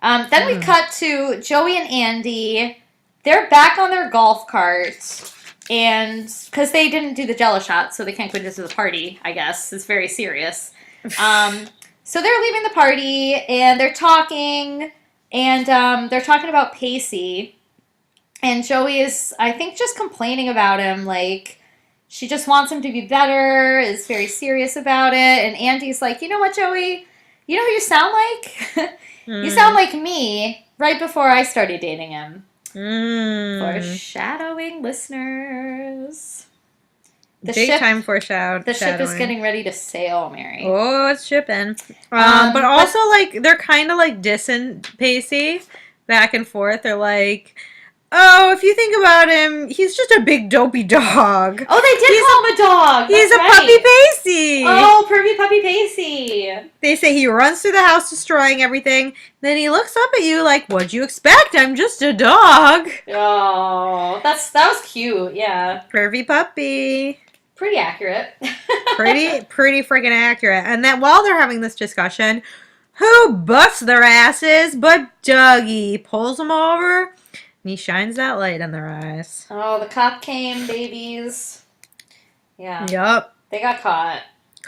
Then we cut to Joey and Andy. They're back on their golf carts. And because they didn't do the jello shot, so they can't go to the party, I guess. It's very serious. So they're leaving the party, and they're talking, and they're talking about Pacey. And Joey is, I think, just complaining about him. Like, she just wants him to be better, is very serious about it. And Andy's like, you know what, Joey? You know who you sound like? You sound like me right before I started dating him. Foreshadowing, listeners. Big time foreshadowing. The ship is getting ready to sail, Mary. Oh, it's shipping. But also, they're kind of dissing Pacey back and forth. They're like, oh, if you think about him, he's just a big dopey dog. Oh, they did call him a dog. He's a puppy Pacey. Oh, pervy puppy Pacey. They say he runs through the house destroying everything. Then he looks up at you like, what'd you expect? I'm just a dog. Oh, that was cute. Yeah. Pervy puppy. Pretty accurate. pretty freaking accurate. And then while they're having this discussion, who busts their asses but Dougie? Pulls them over. And he shines that light in their eyes. Oh, the cop came, babies. Yeah. Yup. They got caught.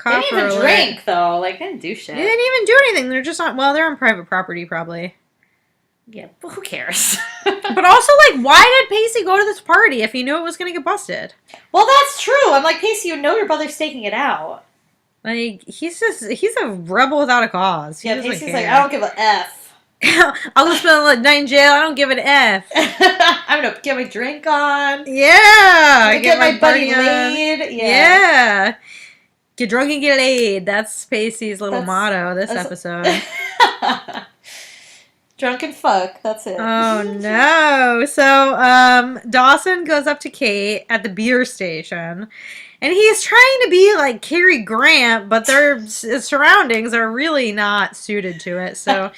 They didn't even drink, though. They didn't do shit. They didn't even do anything. They're just on, they're on private property, probably. Yeah, but who cares? But also, why did Pacey go to this party if he knew it was going to get busted? Well, that's true. I'm like, Pacey, you know your brother's taking it out. He's a rebel without a cause. Yeah, Pacey's like, I don't give a F. I'll go spend the night in jail. I don't give an F. I'm gonna get my drink on. Yeah. I'm gonna get my buddy laid. Yeah. Get drunk and get laid. That's Pacey's little motto this episode. Drunk and fuck. That's it. Oh no. So Dawson goes up to Kate at the beer station. And he's trying to be like Cary Grant, but their surroundings are really not suited to it. So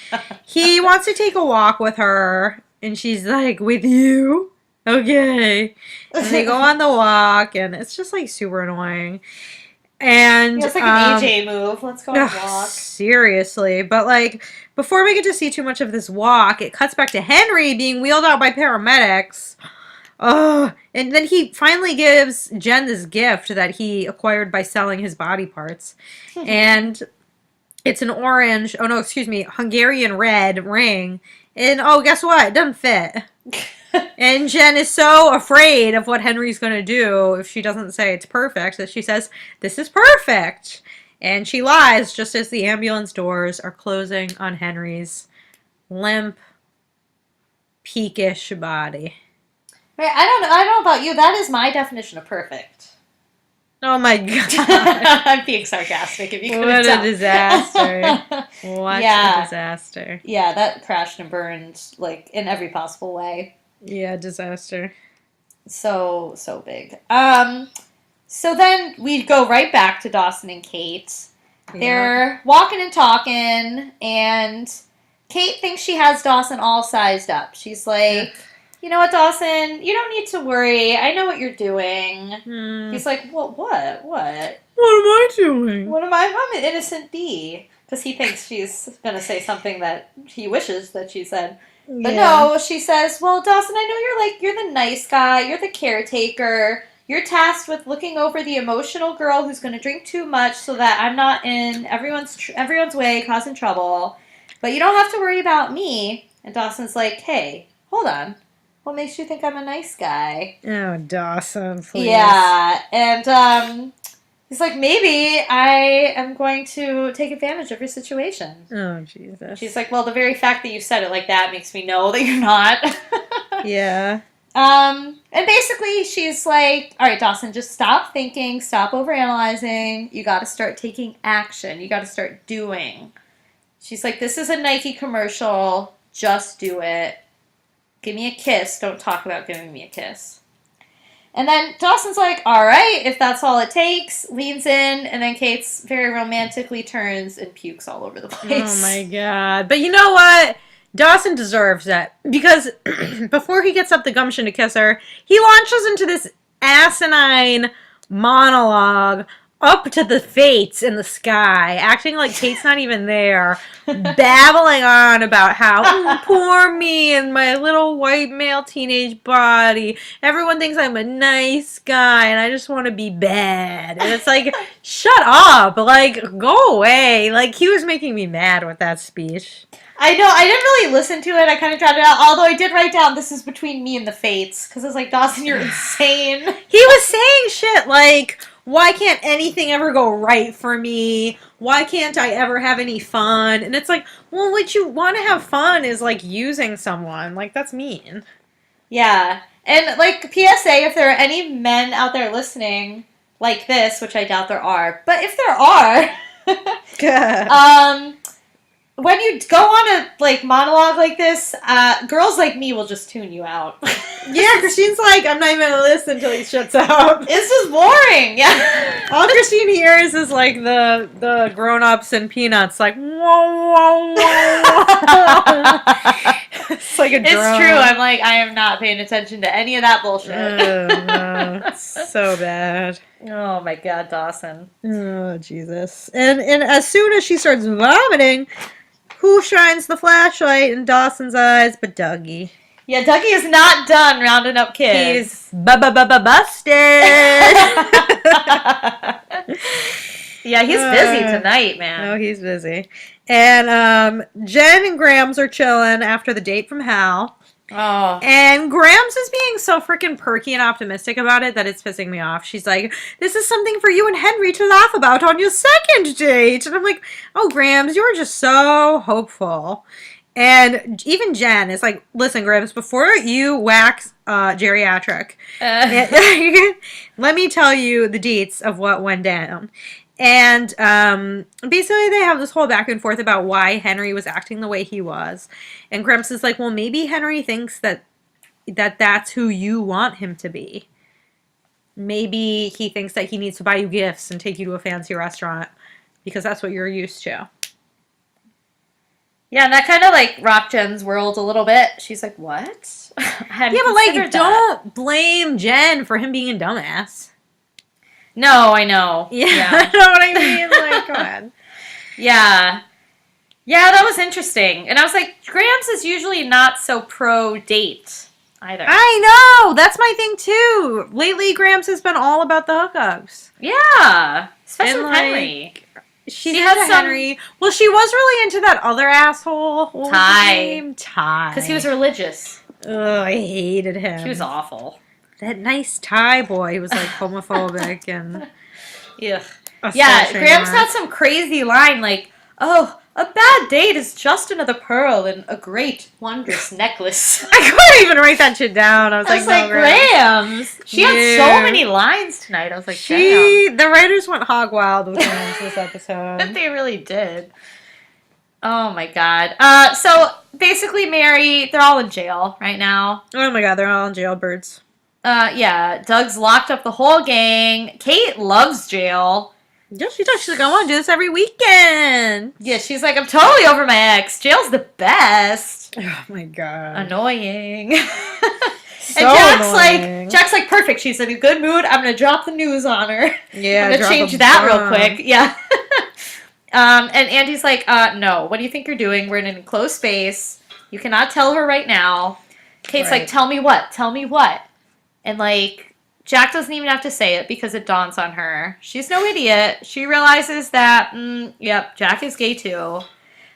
he wants to take a walk with her, and she's like, "With you? Okay." And they go on the walk, and it's just like super annoying. And It's like an AJ move. Let's go on a ugh, walk. seriously. But like before we get to see too much of this walk, it cuts back to Henry being wheeled out by paramedics. Oh, and then he finally gives Jen this gift that he acquired by selling his body parts. And it's an orange, oh no, excuse me, Hungarian red ring. And oh, guess what? It doesn't fit. And Jen is so afraid of what Henry's going to do if she doesn't say it's perfect that she says, "This is perfect." And she lies just as the ambulance doors are closing on Henry's limp, peakish body. Right, I don't know about you. That is my definition of perfect. Oh my god. I'm being sarcastic if you couldn't What tell. a disaster. What Yeah. a disaster. Yeah, that crashed and burned like in every possible way. Yeah, disaster. So big. So then we go right back to Dawson and Kate. They're walking and talking, and Kate thinks she has Dawson all sized up. She's like, "You know what, Dawson? You don't need to worry. I know what you're doing." He's like, "What? What? What? What am I doing? What am I? I'm an innocent bee." Because he thinks she's going to say something that he wishes that she said. But no, she says, "Well, Dawson, I know you're the nice guy. You're the caretaker. You're tasked with looking over the emotional girl who's going to drink too much so that I'm not in everyone's way causing trouble. But you don't have to worry about me." And Dawson's like, "Hey, hold on. What makes you think I'm a nice guy?" Oh, Dawson, please. Yeah, and he's like, "Maybe I am going to take advantage of your situation." Oh, Jesus. She's like, "Well, the very fact that you said it like that makes me know that you're not." Yeah. And basically she's like, "All right, Dawson, just stop thinking, stop overanalyzing. You got to start taking action. You got to start doing." She's like, "This is a Nike commercial. Just do it. Give me a kiss. Don't talk about giving me a kiss." And then Dawson's like, "All right, if that's all it takes," leans in, and then Kate's very romantically turns and pukes all over the place. Oh my god. But you know what? Dawson deserves that. Because before he gets up the gumption to kiss her, he launches into this asinine monologue up to the fates in the sky, acting like Kate's not even there, babbling on about how, poor me and my little white male teenage body. Everyone thinks I'm a nice guy and I just want to be bad. And it's like, shut up. Like, go away. Like, he was making me mad with that speech. I know, I didn't really listen to it. I kind of dropped it out. Although I did write down, "This is between me and the fates." Because I was like, "Dawson, you're insane." He was saying shit like, "Why can't anything ever go right for me? Why can't I ever have any fun?" And it's like, well, what you want to have fun is like using someone. Like, that's mean. Yeah. And like, PSA, if there are any men out there listening like this, which I doubt there are, but if there are, when you go on a like monologue like this, girls like me will just tune you out. Yeah, Christine's like, "I'm not even gonna listen until he shuts up." It's just boring. Yeah. All Christine hears is like the grown-ups and Peanuts, like, whoa, whoa, whoa. It's like a drone. It's true. I'm like, I am not paying attention to any of that bullshit. Oh, no. It's so bad. Oh my god, Dawson. Oh, Jesus. And as soon as she starts vomiting, who shines the flashlight in Dawson's eyes but Dougie? Yeah, Dougie is not done rounding up kids. He's busted. Yeah, he's busy tonight, man. Oh, he's busy. And Jen and Grams are chilling after the date from Hal. Oh. And Grams is being so freaking perky and optimistic about it that it's pissing me off. She's like, "This is something for you and Henry to laugh about on your second date." And I'm like, "Oh, Grams, you're just so hopeful." And even Jen is like, "Listen, Grams, before you wax geriatric, let me tell you the deets of what went down." And basically they have this whole back and forth about why Henry was acting the way he was. And Gramps is like, "Well, maybe Henry thinks that that's who you want him to be." maybe he thinks that he needs to buy you gifts and take you to a fancy restaurant because that's what you're used to. Yeah, and that kind of like rocked Jen's world a little bit. She's like, what? Yeah, but like, don't blame Jen for him being a dumbass. No, I know. Yeah, Yeah. you know what I mean? Like, come on. Yeah. Yeah, that was interesting. And I was like, Gramps is usually not so pro date either. I know! That's my thing, too. Lately, Gramps has been all about the hookups. Yeah. Especially And, with Henry. She has Henry. Well, she was really into that other asshole. What was Ty. his name? Ty. Because he was religious. Ugh, I hated him. She was awful. That nice Ty boy, he was like homophobic and... Ugh. Yeah, Gramps had some crazy line like, oh, a bad date is just another pearl in a great, wondrous necklace. I couldn't even write that shit down. I was like, no, Grams. She had so many lines tonight. I was like, damn. The writers went hog wild with Grams this episode. They really did. Oh my god. So basically, Mary, they're all in jail right now. Oh my god, they're all in jailbirds. Yeah, Doug's locked up the whole gang. Kate loves jail. Yeah, she does. She's like, I want to do this every weekend. Yeah, she's like, I'm totally over my ex. Jail's the best. Oh my god. Annoying. So and annoying. Jack's like, perfect. She's in a good mood. I'm gonna drop the news on her. Yeah, I'm gonna change that real quick. Yeah. And Andy's like, no. What do you think you're doing? We're in an enclosed space. You cannot tell her right now. Kate's like, tell me what? Tell me what? And like, Jack doesn't even have to say it because it dawns on her. She's no idiot. She realizes that, yep, Jack is gay too.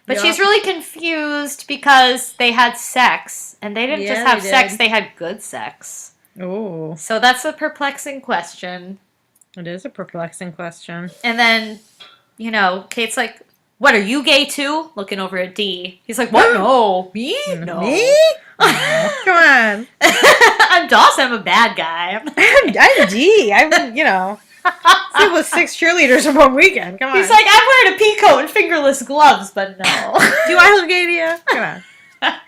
But she's really confused because they had sex. And they didn't just have sex, they had good sex. Oh. So that's a perplexing question. It is a perplexing question. And then, you know, Kate's like, what, are you gay too? Looking over at D. He's like, what? No. Me? No. Me? Come on. I'm Dawson. I'm a bad guy. I'm D. I'm, you know, sleep with 6 cheerleaders in one weekend. Come on. He's like, I'm wearing a pea coat and fingerless gloves, but no. Do I look gay to you? Come on.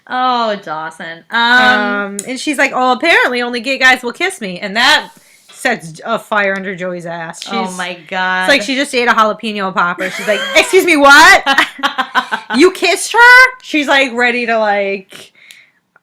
Oh, Dawson. And she's like, oh, apparently only gay guys will kiss me. And that sets a fire under Joey's ass. Oh my god. It's like she just ate a jalapeno popper. She's like, excuse me, what? You kissed her? She's like ready to like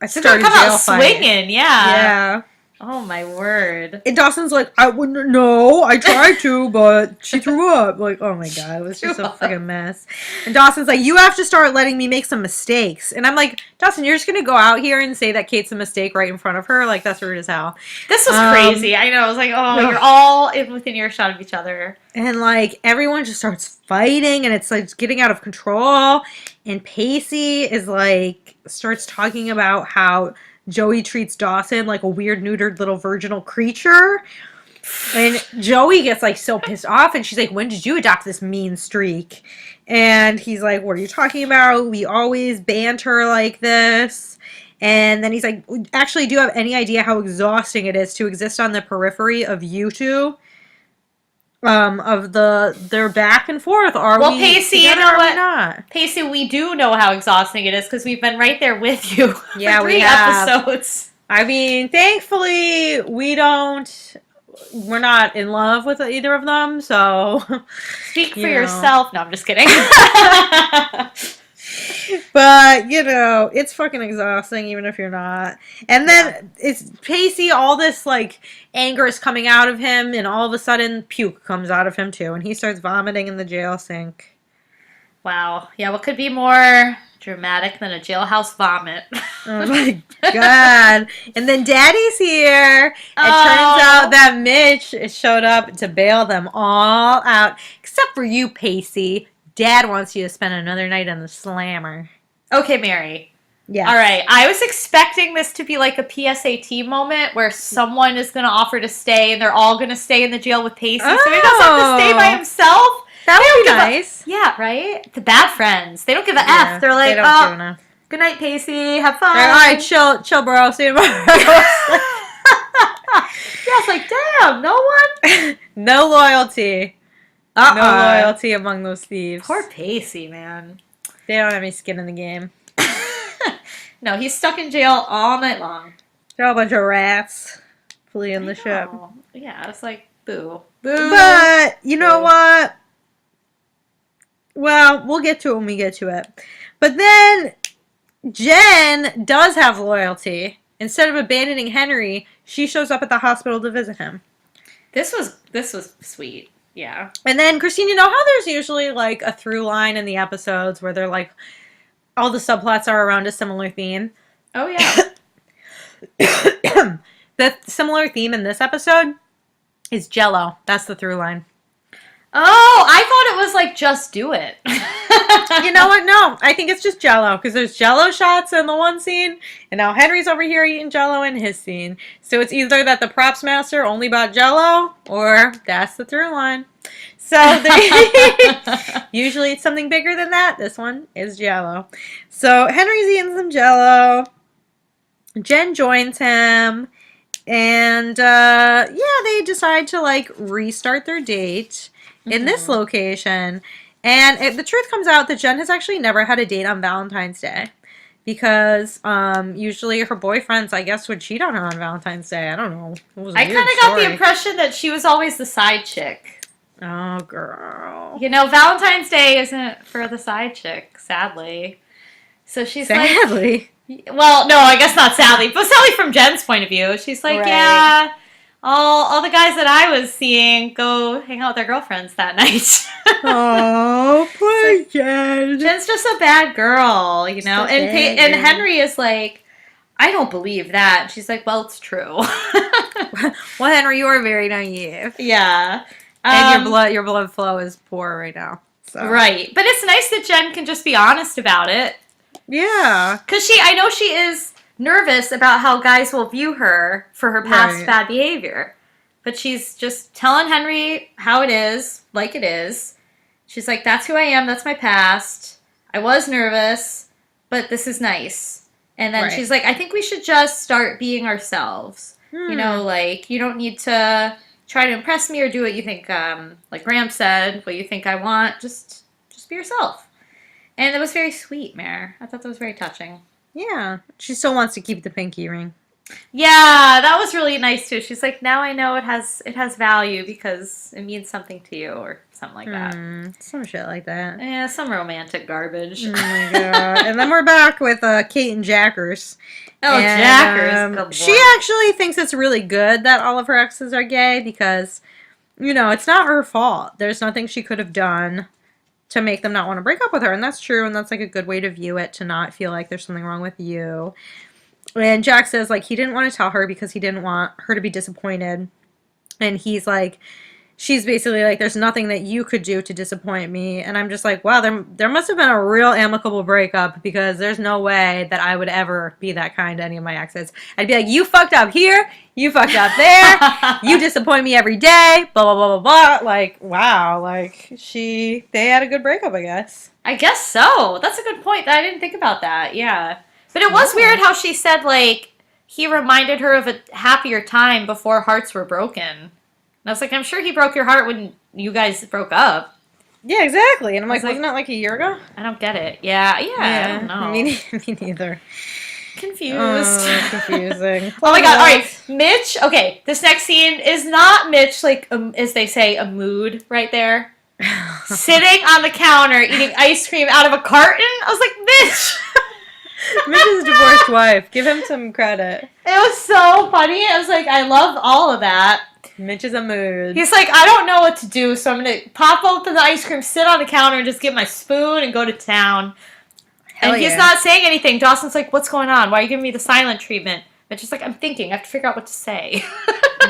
start a come jail out fight. swinging, yeah. Yeah. Oh my word. And Dawson's like, I wouldn't know. I tried to, but she threw up. Like, oh my god, it was just a fucking mess. And Dawson's like, you have to start letting me make some mistakes. And I'm like, Dawson, you're just gonna go out here and say that Kate's a mistake right in front of her? Like, that's rude as hell. This was crazy. I know. I was like, oh, you're all within earshot of each other. And like everyone just starts fighting, and it's like getting out of control. And Pacey is like starts talking about how Joey treats Dawson like a weird, neutered little virginal creature. And Joey gets like so pissed off, and she's like, when did you adopt this mean streak? And he's like, what are you talking about? We always banter like this. And then he's like, actually, do you have any idea how exhausting it is to exist on the periphery of you two? Of their back and forth. Pacey, you know what? Not? Pacey, we do know how exhausting it is because we've been right there with you for Yeah, 3 we have. episodes. I mean, thankfully, we're not in love with either of them, so. Speak for yourself. No, I'm just kidding. But, you know, it's fucking exhausting even if you're not. And then it's Pacey, all this, like, anger is coming out of him, and all of a sudden, puke comes out of him, too, and he starts vomiting in the jail sink. Wow. Yeah, what could be more dramatic than a jailhouse vomit? Oh, my God. And then Daddy's here. It turns out that Mitch showed up to bail them all out, except for you, Pacey. Dad wants you to spend another night on the slammer. Okay, Mary. Yeah. All right. I was expecting this to be like a PSAT moment where someone is going to offer to stay and they're all going to stay in the jail with Pacey. So he doesn't have to stay by himself. That would be nice. Yeah, right? The bad friends. They don't give a F. They're like, good night, Pacey. Have fun. All right, chill, bro. See you tomorrow. Yeah, it's like, damn, no one? No loyalty. No loyalty among those thieves. Poor Pacey, man. They don't have any skin in the game. No, he's stuck in jail all night long. They're all a bunch of rats. peacefully in the ship. Yeah, I was like, boo. Boo. But, you know what? Well, we'll get to it when we get to it. But then Jen does have loyalty. Instead of abandoning Henry, she shows up at the hospital to visit him. This was sweet. Yeah. And then, Christine, you know how there's usually like a through line in the episodes where they're like, all the subplots are around a similar theme? Oh, yeah. The similar theme in this episode is jello. That's the through line. Oh, I thought it was like, just do it. You know what? No, I think it's just jello because there's jello shots in the one scene, and now Henry's over here eating jello in his scene. So it's either that the props master only bought jello, or that's the through line. So usually it's something bigger than that. This one is jello. So Henry's eating some jello. Jen joins him, and they decide to like restart their date in this location. And the truth comes out that Jen has actually never had a date on Valentine's Day because usually her boyfriends, I guess, would cheat on her on Valentine's Day. I don't know. I kind of got the impression that she was always the side chick. Oh, girl. You know, Valentine's Day isn't for the side chick, sadly. So she's sadly. Well, no, I guess not sadly, but sadly from Jen's point of view. She's like, right. Yeah, all the guys that I was seeing go hang out with their girlfriends that night. Oh, poor Jen. Jen's just a bad girl, you know. And Henry is like, I don't believe that. She's like, well, it's true. Well, Henry, you are very naive. Yeah. And your blood flow is poor right now. So. Right. But it's nice that Jen can just be honest about it. Yeah. Because I know she is nervous about how guys will view her for her past bad behavior. But she's just telling Henry how it is, like it is. She's like, that's who I am, that's my past. I was nervous, but this is nice. And then she's like, I think we should just start being ourselves. You know, like, you don't need to try to impress me or do what you think, like Graham said, what you think I want. Just be yourself. And it was very sweet, Mare. I thought that was very touching. Yeah. She still wants to keep the pinky ring. Yeah, that was really nice too. She's like, now I know it has value because it means something to you or something like that. Some shit like that. Yeah, some romantic garbage. Oh my god. And then we're back with Kate and Jackers. Oh, and, Jackers. She actually thinks it's really good that all of her exes are gay because, you know, it's not her fault. There's nothing she could have done to make them not want to break up with her. And that's true. And that's like a good way to view it, to not feel like there's something wrong with you. And Jack says, like, he didn't want to tell her because he didn't want her to be disappointed. And he's like, she's basically like, there's nothing that you could do to disappoint me. And I'm just like, wow, there must have been a real amicable breakup because there's no way that I would ever be that kind to any of my exes. I'd be like, you fucked up here. You fucked up there. You disappoint me every day. Blah, blah, blah, blah, blah. Like, wow. Like, they had a good breakup, I guess. I guess so. That's a good point. I didn't think about that. Yeah. But it was weird how she said, like, he reminded her of a happier time before hearts were broken. And I was like, I'm sure he broke your heart when you guys broke up. Yeah, exactly. And I'm like, wasn't that like a year ago? I don't get it. Yeah, I don't know. Me neither. Confused. Confusing. Oh my god, alright. Mitch, okay, this next scene is not Mitch, like, as they say, a mood right there. Sitting on the counter eating ice cream out of a carton. I was like, Mitch! Mitch's divorced wife. Give him some credit. It was so funny. I was like, I love all of that. Mitch is a mood. He's like, I don't know what to do, so I'm going to pop open the ice cream, sit on the counter, and just get my spoon and go to town. Hell and he's not saying anything. Dawson's like, what's going on? Why are you giving me the silent treatment? Mitch is like, I'm thinking. I have to figure out what to say.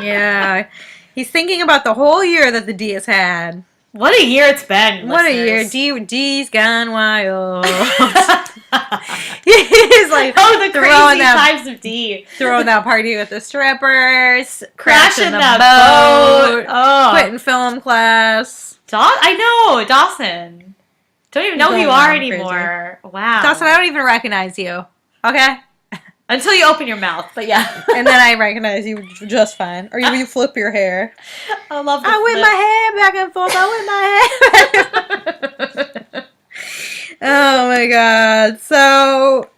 Yeah. He's thinking about the whole year that the D has had. What a year it's been, What listeners. a year. D's gone wild. He's like, the crazy times of D. Throwing that party with the strippers. Crashing the boat. Oh. Quitting film class. I know, Dawson. Don't even know who you are anymore. Crazy. Wow. Dawson, I don't even recognize you. Okay? Until you open your mouth, but yeah. And then I recognize you just fine. Or you flip your hair. I love the I whip my hair back and forth. I whip my hair. Oh my god. So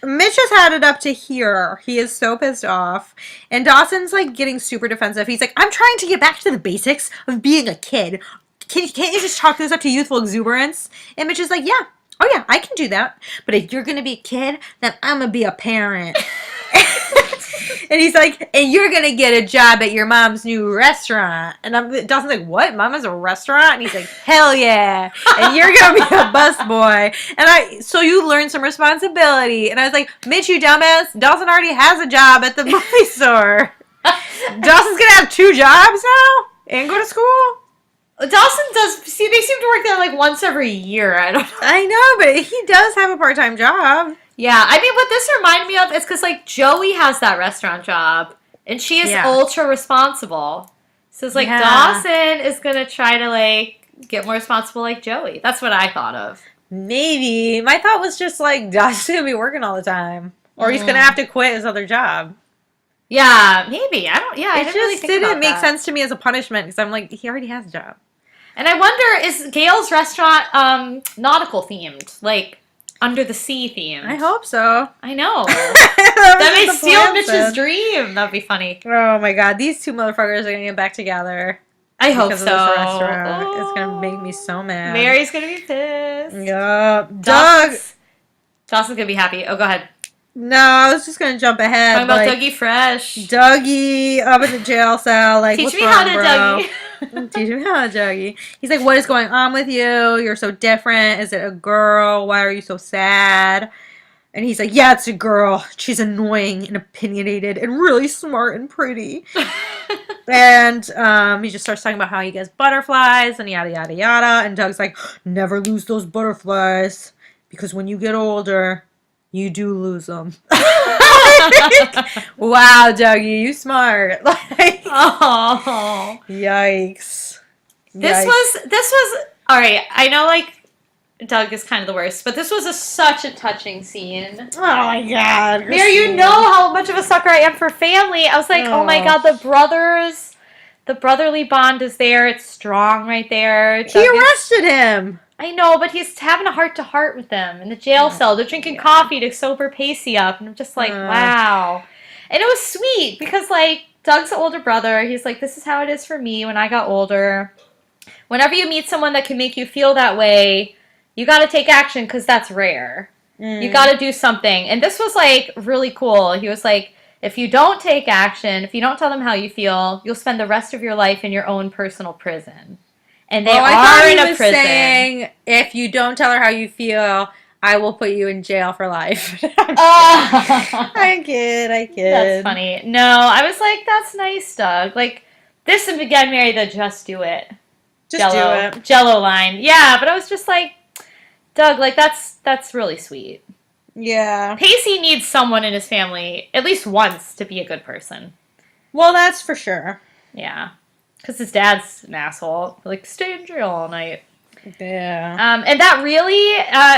Mitch has had it up to here. He is so pissed off. And Dawson's like getting super defensive. He's like, I'm trying to get back to the basics of being a kid. Can't you just chalk this up to youthful exuberance? And Mitch is like, yeah. Oh, yeah, I can do that. But if you're going to be a kid, then I'm going to be a parent. And he's like, and you're going to get a job at your mom's new restaurant. And Dawson's like, what? Mom has a restaurant? And he's like, hell yeah. And you're going to be a busboy. And so you learn some responsibility. And I was like, Mitch, you dumbass. Dawson already has a job at the movie store. Dawson's going to have 2 jobs now? And go to school? Dawson does, see, they seem to work there like once every year. I don't know. I know, but he does have a part-time job. Yeah, I mean, what this reminded me of is because, like, Joey has that restaurant job, and she is ultra responsible. So it's like Dawson is going to try to, like, get more responsible like Joey. That's what I thought of. Maybe. My thought was just, like, Dawson's going to be working all the time. Or he's going to have to quit his other job. Yeah, maybe. I didn't really think about didn't make that. sense to me as a punishment, because I'm like, he already has a job. And I wonder, is Gail's restaurant nautical themed? Like, under the sea themed? I hope so. I know. That may steal Mitch's said. dream. That'd be funny. Oh my god, these 2 motherfuckers are going to get back together. I hope so. This restaurant. Oh. It's going to make me so mad. Mary's going to be pissed. Yup. Dawson's going to be happy. Oh, go ahead. No, I was just going to jump ahead. Talking about Dougie Fresh. Dougie up in the jail cell. Like, Teach what's me wrong, how to bro? Dougie. Teach me how to Dougie. He's like, what is going on with you? You're so different. Is it a girl? Why are you so sad? And he's like, yeah, it's a girl. She's annoying and opinionated and really smart and pretty. And he just starts talking about how he gets butterflies and yada, yada, yada. And Doug's like, never lose those butterflies because when you get older, you do lose them. Wow, Dougie, you smart. Like, Oh. Yikes. This was all right. I know, like, Doug is kind of the worst, but this was such a touching scene. Oh my god. Mary, you know how much of a sucker I am for family. I was like, oh my god, the brotherly bond is there. It's strong right there. He arrested him. I know, but he's having a heart-to-heart with them in the jail cell. They're drinking coffee to sober Pacey up, and I'm just like, wow. And it was sweet because, like, Doug's the older brother. He's like, this is how it is for me when I got older. Whenever you meet someone that can make you feel that way, you got to take action because that's rare. You got to do something. And this was, like, really cool. He was like, if you don't take action, if you don't tell them how you feel, you'll spend the rest of your life in your own personal prison. And they are in a prison. Saying, if you don't tell her how you feel, I will put you in jail for life. I kid. That's funny. No, I was like, that's nice, Doug. Like, this and again, Mary, the just do it. Just do it. Jello line. Yeah, but I was just like, Doug, like, that's really sweet. Yeah. Pacey needs someone in his family at least once to be a good person. Well, that's for sure. Yeah. Because his dad's an asshole. Like, stay in jail all night. Yeah. And that really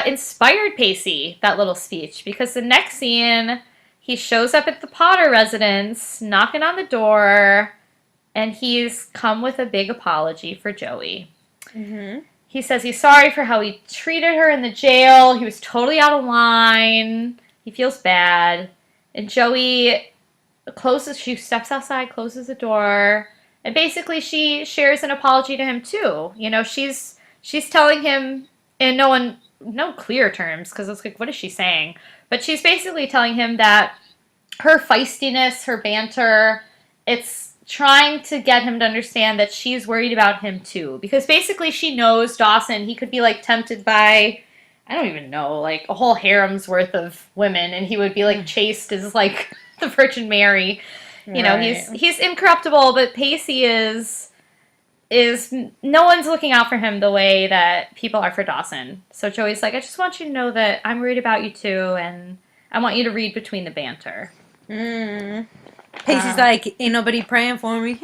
inspired Pacey, that little speech. Because the next scene, he shows up at the Potter residence, knocking on the door, and he's come with a big apology for Joey. Mm-hmm. He says he's sorry for how he treated her in the jail. He was totally out of line. He feels bad. And Joey she steps outside, closes the door, and basically she shares an apology to him too. You know, she's telling him in no clear terms, because it's like, what is she saying? But she's basically telling him that her feistiness, her banter, it's trying to get him to understand that she's worried about him too. Because basically she knows Dawson, he could be like tempted by, I don't even know, like a whole harem's worth of women, and he would be like chased as like the Virgin Mary. You know, he's incorruptible, but Pacey is no one's looking out for him the way that people are for Dawson. So Joey's like, I just want you to know that I'm worried about you too, and I want you to read between the banter. Pacey's like, ain't nobody praying for me.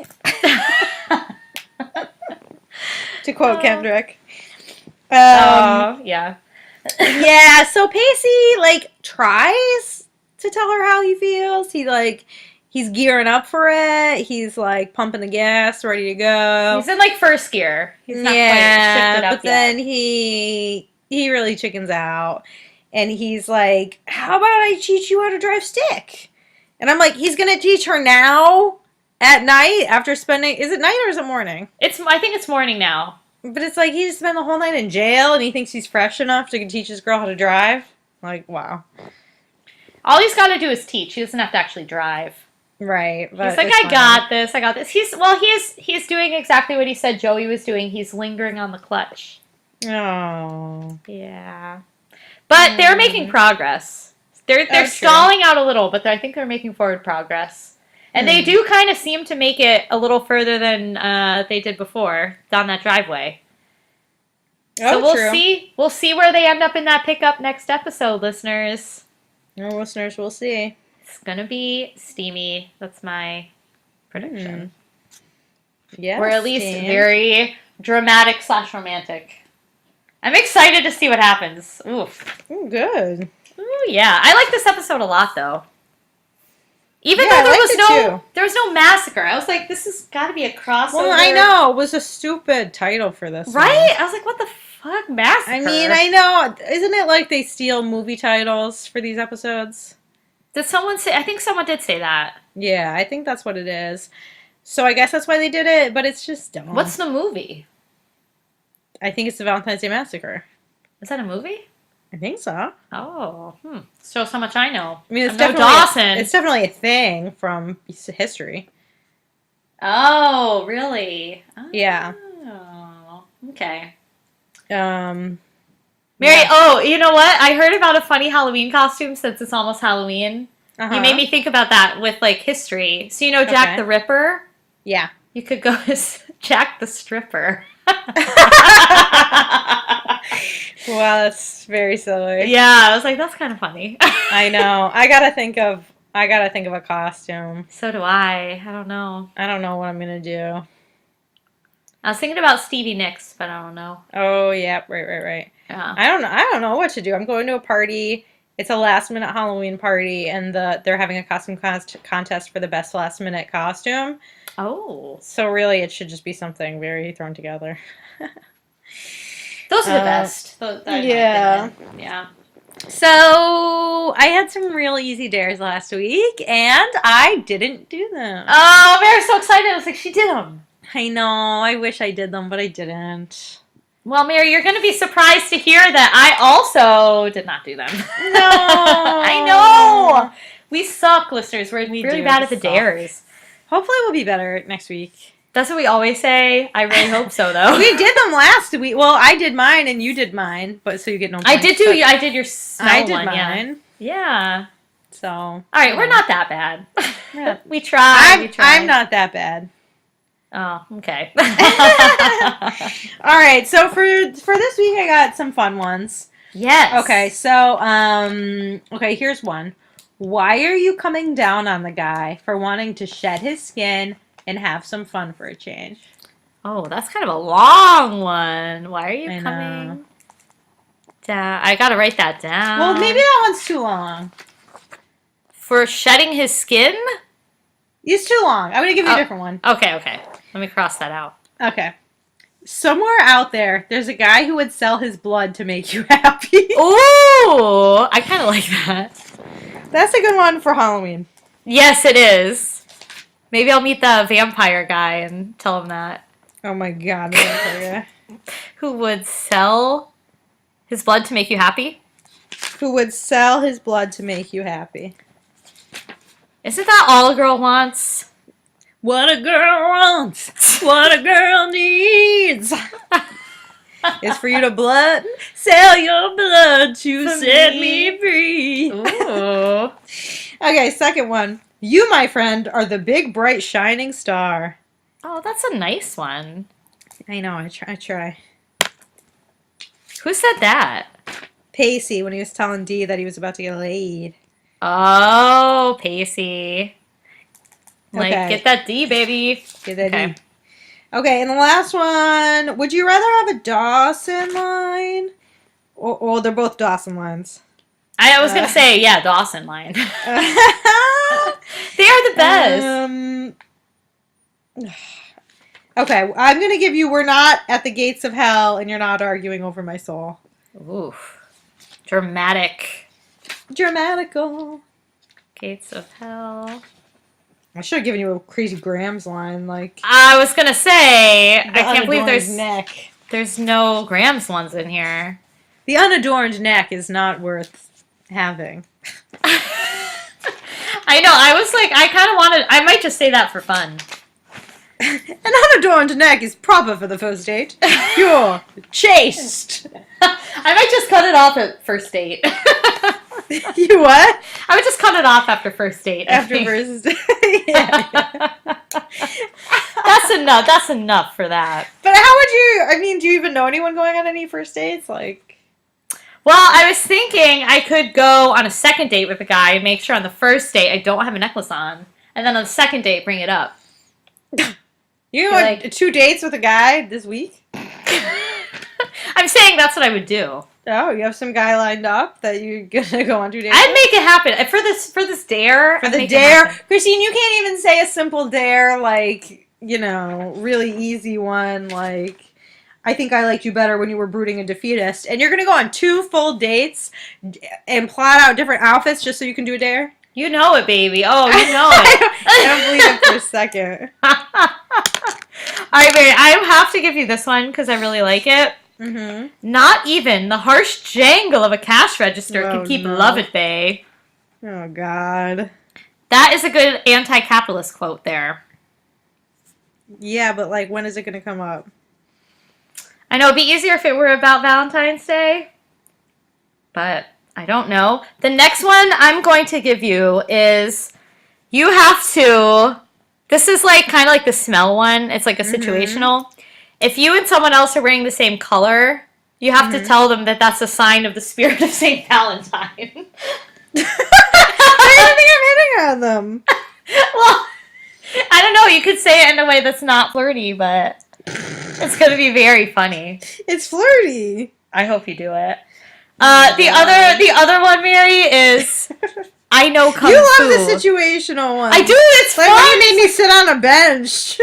To quote Kendrick. Yeah. Yeah, so Pacey, like, tries to tell her how he feels. He's gearing up for it. He's, like, pumping the gas, ready to go. He's in, like, first gear. He's not quite shifted up but then he really chickens out. And he's like, how about I teach you how to drive stick? And I'm like, he's going to teach her now at night after spending, is it night or is it morning? I think it's morning now. But it's like he just spent the whole night in jail and he thinks he's fresh enough to teach this girl how to drive. Like, wow. All he's got to do is teach. He doesn't have to actually drive. Right. But He's like, I got this. He's doing exactly what he said Joey was doing. He's lingering on the clutch. Oh. Yeah. But they're making progress. They're stalling out a little, but I think they're making forward progress. And they do kind of seem to make it a little further than they did before down that driveway. So we'll see. We'll see where they end up in that pickup next episode, listeners. No, listeners, we'll see. It's gonna be steamy. That's my prediction. Yeah. Or at least very dramatic / romantic. I'm excited to see what happens. Oof. Ooh, good. Ooh, yeah. I like this episode a lot, though. Even though there was no massacre. I was like, this has got to be a crossover. Well, I know. It was a stupid title for this Right? one. I was like, what the fuck? Massacre? I mean, I know. Isn't it like they steal movie titles for these episodes? Did someone say? I think someone did say that. Yeah, I think that's what it is. So I guess that's why they did it, but it's just dumb. What's the movie? I think it's the Valentine's Day Massacre. Is that a movie? I think so. Oh, shows how much I know. I mean, it's definitely Dawson. It's definitely a thing from history. Oh, really? Oh, yeah. Okay. Mary. Yeah. Oh, you know what? I heard about a funny Halloween costume since it's almost Halloween. You made me think about that with like history. So you know Jack the Ripper? Yeah. You could go as Jack the Stripper. Wow, that's very silly. Yeah, I was like, that's kind of funny. I know. I gotta think of a costume. So do I. I don't know. I don't know what I'm gonna do. I was thinking about Stevie Nicks, but I don't know. Oh yeah, right. Yeah. I don't know what to do. I'm going to a party. It's a last minute Halloween party, and they're having a costume contest for the best last minute costume. Oh. So really, it should just be something very thrown together. Those are the best. Yeah. Yeah. So I had some real easy dares last week, and I didn't do them. Oh, Mary's so excited. I was like, she did them. I know. I wish I did them, but I didn't. Well, Mary, you're going to be surprised to hear that I also did not do them. No. I know. We suck, listeners. We're really bad at the dares. Hopefully we'll be better next week. That's what we always say. I really hope so, though. We did them last week. Well, I did mine and you did mine, but so you get no points. I did your smell I did one, mine. Yeah. So. All right, we're not that bad. Yeah. We tried. I'm not that bad. Oh, okay. All right, so for this week, I got some fun ones. Yes. Okay, so here's one. Why are you coming down on the guy for wanting to shed his skin and have some fun for a change? Oh, that's kind of a long one. Why are you coming know. down? I gotta write that down. Well, maybe that one's too long. For shedding his skin? It's too long. I'm gonna give you a different one. Okay. Let me cross that out. Okay. Somewhere out there's a guy who would sell his blood to make you happy. Ooh, I kind of like that. That's a good one for Halloween. Yes, it is. Maybe I'll meet the vampire guy and tell him that. Oh my god, the vampire guy. Who would sell his blood to make you happy? Who would sell his blood to make you happy? Isn't that all a girl wants? What a girl wants, what a girl needs, is for you to sell your blood to set me free. Ooh. Okay, second one. You, my friend, are the big, bright, shining star. Oh, that's a nice one. I know, I try. Who said that? Pacey, when he was telling Dee that he was about to get laid. Oh, Pacey. Like, Okay. get that D, baby. Get that D. Okay, and the last one. Would you rather have a Dawson line? Or they're both Dawson lines. I was going to say, yeah, Dawson line. They are the best. Okay, I'm going to give you We're Not at the Gates of Hell and You're Not Arguing Over My Soul. Oof. Dramatic. Dramatical. Gates of Hell. I should have given you a Crazy Grams line, like... I was gonna say, I The can't believe unadorned neck. there's no Grams ones in here. The unadorned neck is not worth having. I know, I was like, I might just say that for fun. An unadorned neck is proper for the first date. Pure, chaste. I might just cut it off at first date. You what? I would just cut it off after first date. After first date. Yeah. That's enough for that. But how would you, I mean, do you even know anyone going on any first dates? Like... Well, I was thinking I could go on a second date with a guy and make sure on the first date I don't have a necklace on. And then on the second date, bring it up. You went 2 dates with a guy this week? I'm saying that's what I would do. Oh, you have some guy lined up that you're gonna go on 2 dates I'd with? make it happen. For this dare. For the dare? Christine, you can't even say a simple dare, like, you know, really easy one, like, I think I liked you better when you were brooding and defeatist. And you're gonna go on 2 full dates and plot out different outfits just so you can do a dare? You know it, baby. Oh, you know it. I don't believe it for a second. All right, Mary, I have to give you this one because I really like it. Mm-hmm. Not even the harsh jangle of a cash register can keep love at bay. Oh, God. That is a good anti-capitalist quote there. Yeah, but, like, when is it going to come up? I know it'd be easier if it were about Valentine's Day, but I don't know. The next one I'm going to give you is you have to... This is like kind of like the smell one. It's like a situational. If you and someone else are wearing the same color, you have to tell them that that's a sign of the spirit of St. Valentine. I don't think I'm hitting on them. Well, I don't know. You could say it in a way that's not flirty, but it's going to be very funny. It's flirty. I hope you do it. The other one, Mary, is I know Kung Fu. You love the situational one. I do. It's like fun. when you made me sit on a bench.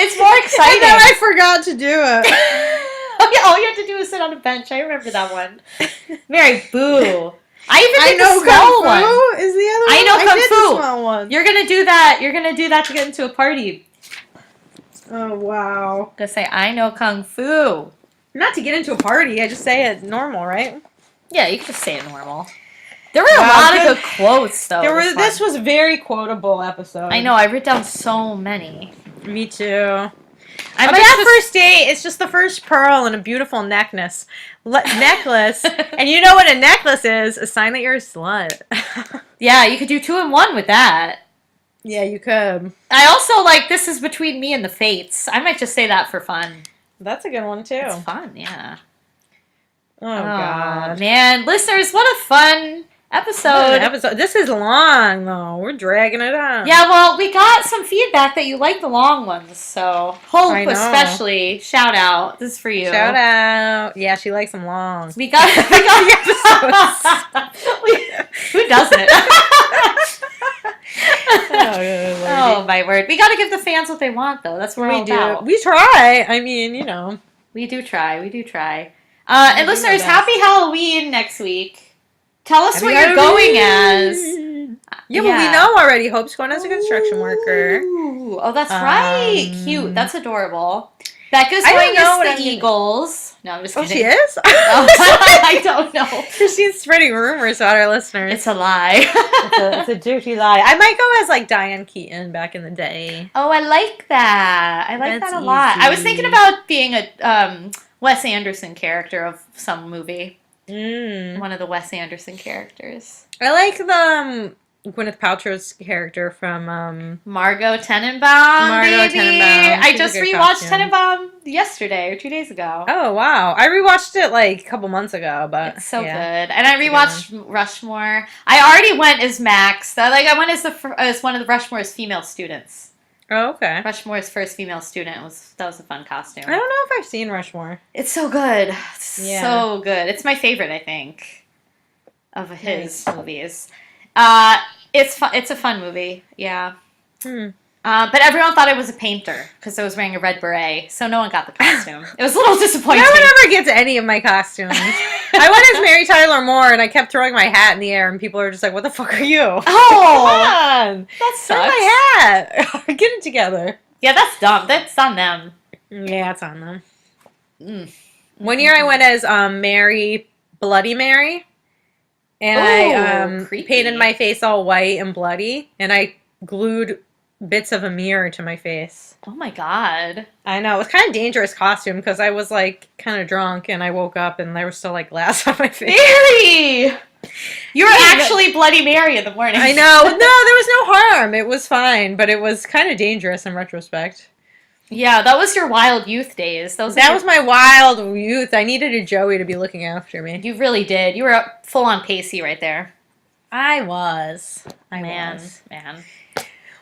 It's more exciting. And then I forgot to do it. All you have to do is sit on a bench. I remember that one. Mary, boo. I know the smell Kung Fu one. is the other one. I know Kung did Fu. The small one. You're gonna do that. You're gonna do that to get into a party. Oh wow. Gonna say I know Kung Fu. Not to get into a party. I just say it normal, right? Yeah, you can just say it normal. There were a lot of good quotes though. This was a very quotable episode. I know. I wrote down so many. Me too. A bad first date is just the first pearl in a beautiful necklace. Necklace. And you know what a necklace is? A sign that you're a slut. Yeah, you could do 2 in 1 with that. Yeah, you could. I also like this is between me and the fates. I might just say that for fun. That's a good one too. It's fun, yeah. Oh God. Man, listeners, what a fun episode. This is long though. We're dragging it out. Yeah, well, we got some feedback that you like the long ones, so Hope especially, shout out. This is for you. Shout out. Yeah, she likes them long. We got who doesn't? Oh my word. We got to give the fans what they want though. That's what we're all about. We try. I mean, you know. We do try. And listeners, happy Halloween next week. Tell us what you're going as. Yeah, but we know already. Hope's going as a construction worker. Oh, that's right. Cute. That's adorable. Becca's going as the Eagles. No, I'm just kidding. Oh, she is? I don't know. Christine's spreading rumors about our listeners. It's a lie. It's a dirty lie. I might go as like Diane Keaton back in the day. Oh, I like that. I like that a lot. I was thinking about being a Wes Anderson character of some movie. One of the Wes Anderson characters. I like the Gwyneth Paltrow's character from Margot Tenenbaum. I just rewatched Tenenbaum yesterday or 2 days ago. Oh wow! I rewatched it like a couple months ago, but it's so good. And I rewatched Rushmore. I already went as Max. I went as one of the Rushmore's female students. Oh, okay. Rushmore's first female student that was a fun costume. I don't know if I've seen Rushmore. It's so good. So good. It's my favorite, I think, of his movies. It's fun. It's a fun movie. Yeah. But everyone thought I was a painter because I was wearing a red beret, so no one got the costume. It was a little disappointing. No one ever gets any of my costumes. I went as Mary Tyler Moore, and I kept throwing my hat in the air, and people are just like, "What the fuck are you?" Oh, come on, that throw sucks. my hat. Get it together. Yeah, that's dumb. That's on them. Yeah, it's on them. Mm. One year I went as Bloody Mary, and I creepy. painted my face all white and bloody, and I glued bits of a mirror to my face. Oh my god. I know. It was kind of dangerous costume because I was like kind of drunk and I woke up and there was still like glass on my face. Mary! You were actually Bloody Mary in the morning. I know. No, there was no harm. It was fine, but it was kind of dangerous in retrospect. Yeah, that was your wild youth days. That was my wild youth. I needed a Joey to be looking after me. You really did. You were full on Pacey right there. I was. Man.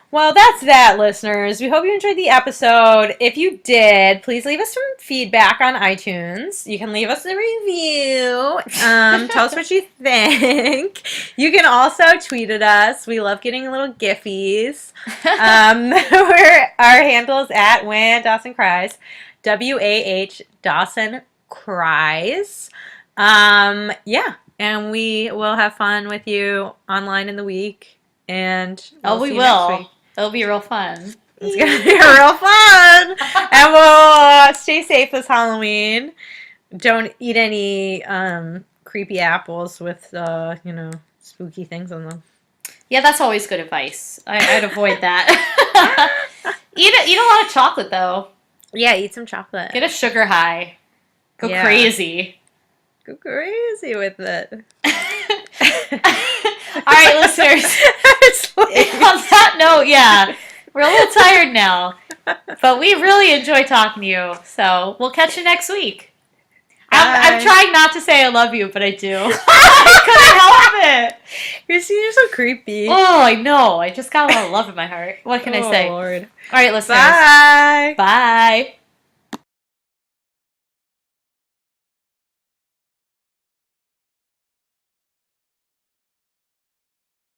Well, that's that, listeners. We hope you enjoyed the episode. If you did, please leave us some feedback on iTunes. You can leave us a review. Tell us what you think. You can also tweet at us. We love getting little giffies. Our handle is at When Dawson Cries. WAH Dawson Cries. Yeah, and we will have fun with you online in the week. And we will. It'll be real fun. It's going to be real fun. And we'll stay safe this Halloween. Don't eat any creepy apples with, spooky things on them. Yeah, that's always good advice. I'd avoid that. Eat a lot of chocolate, though. Yeah, eat some chocolate. Get a sugar high. Go crazy. Go crazy with it. All right, listeners. On that note, yeah, we're a little tired now, but we really enjoy talking to you. So we'll catch you next week. I'm trying not to say I love you, but I do. I couldn't help it. Christine, you're so creepy. Oh, I know. I just got a lot of love in my heart. What can I say? Lord. All right, listeners. Bye. Bye.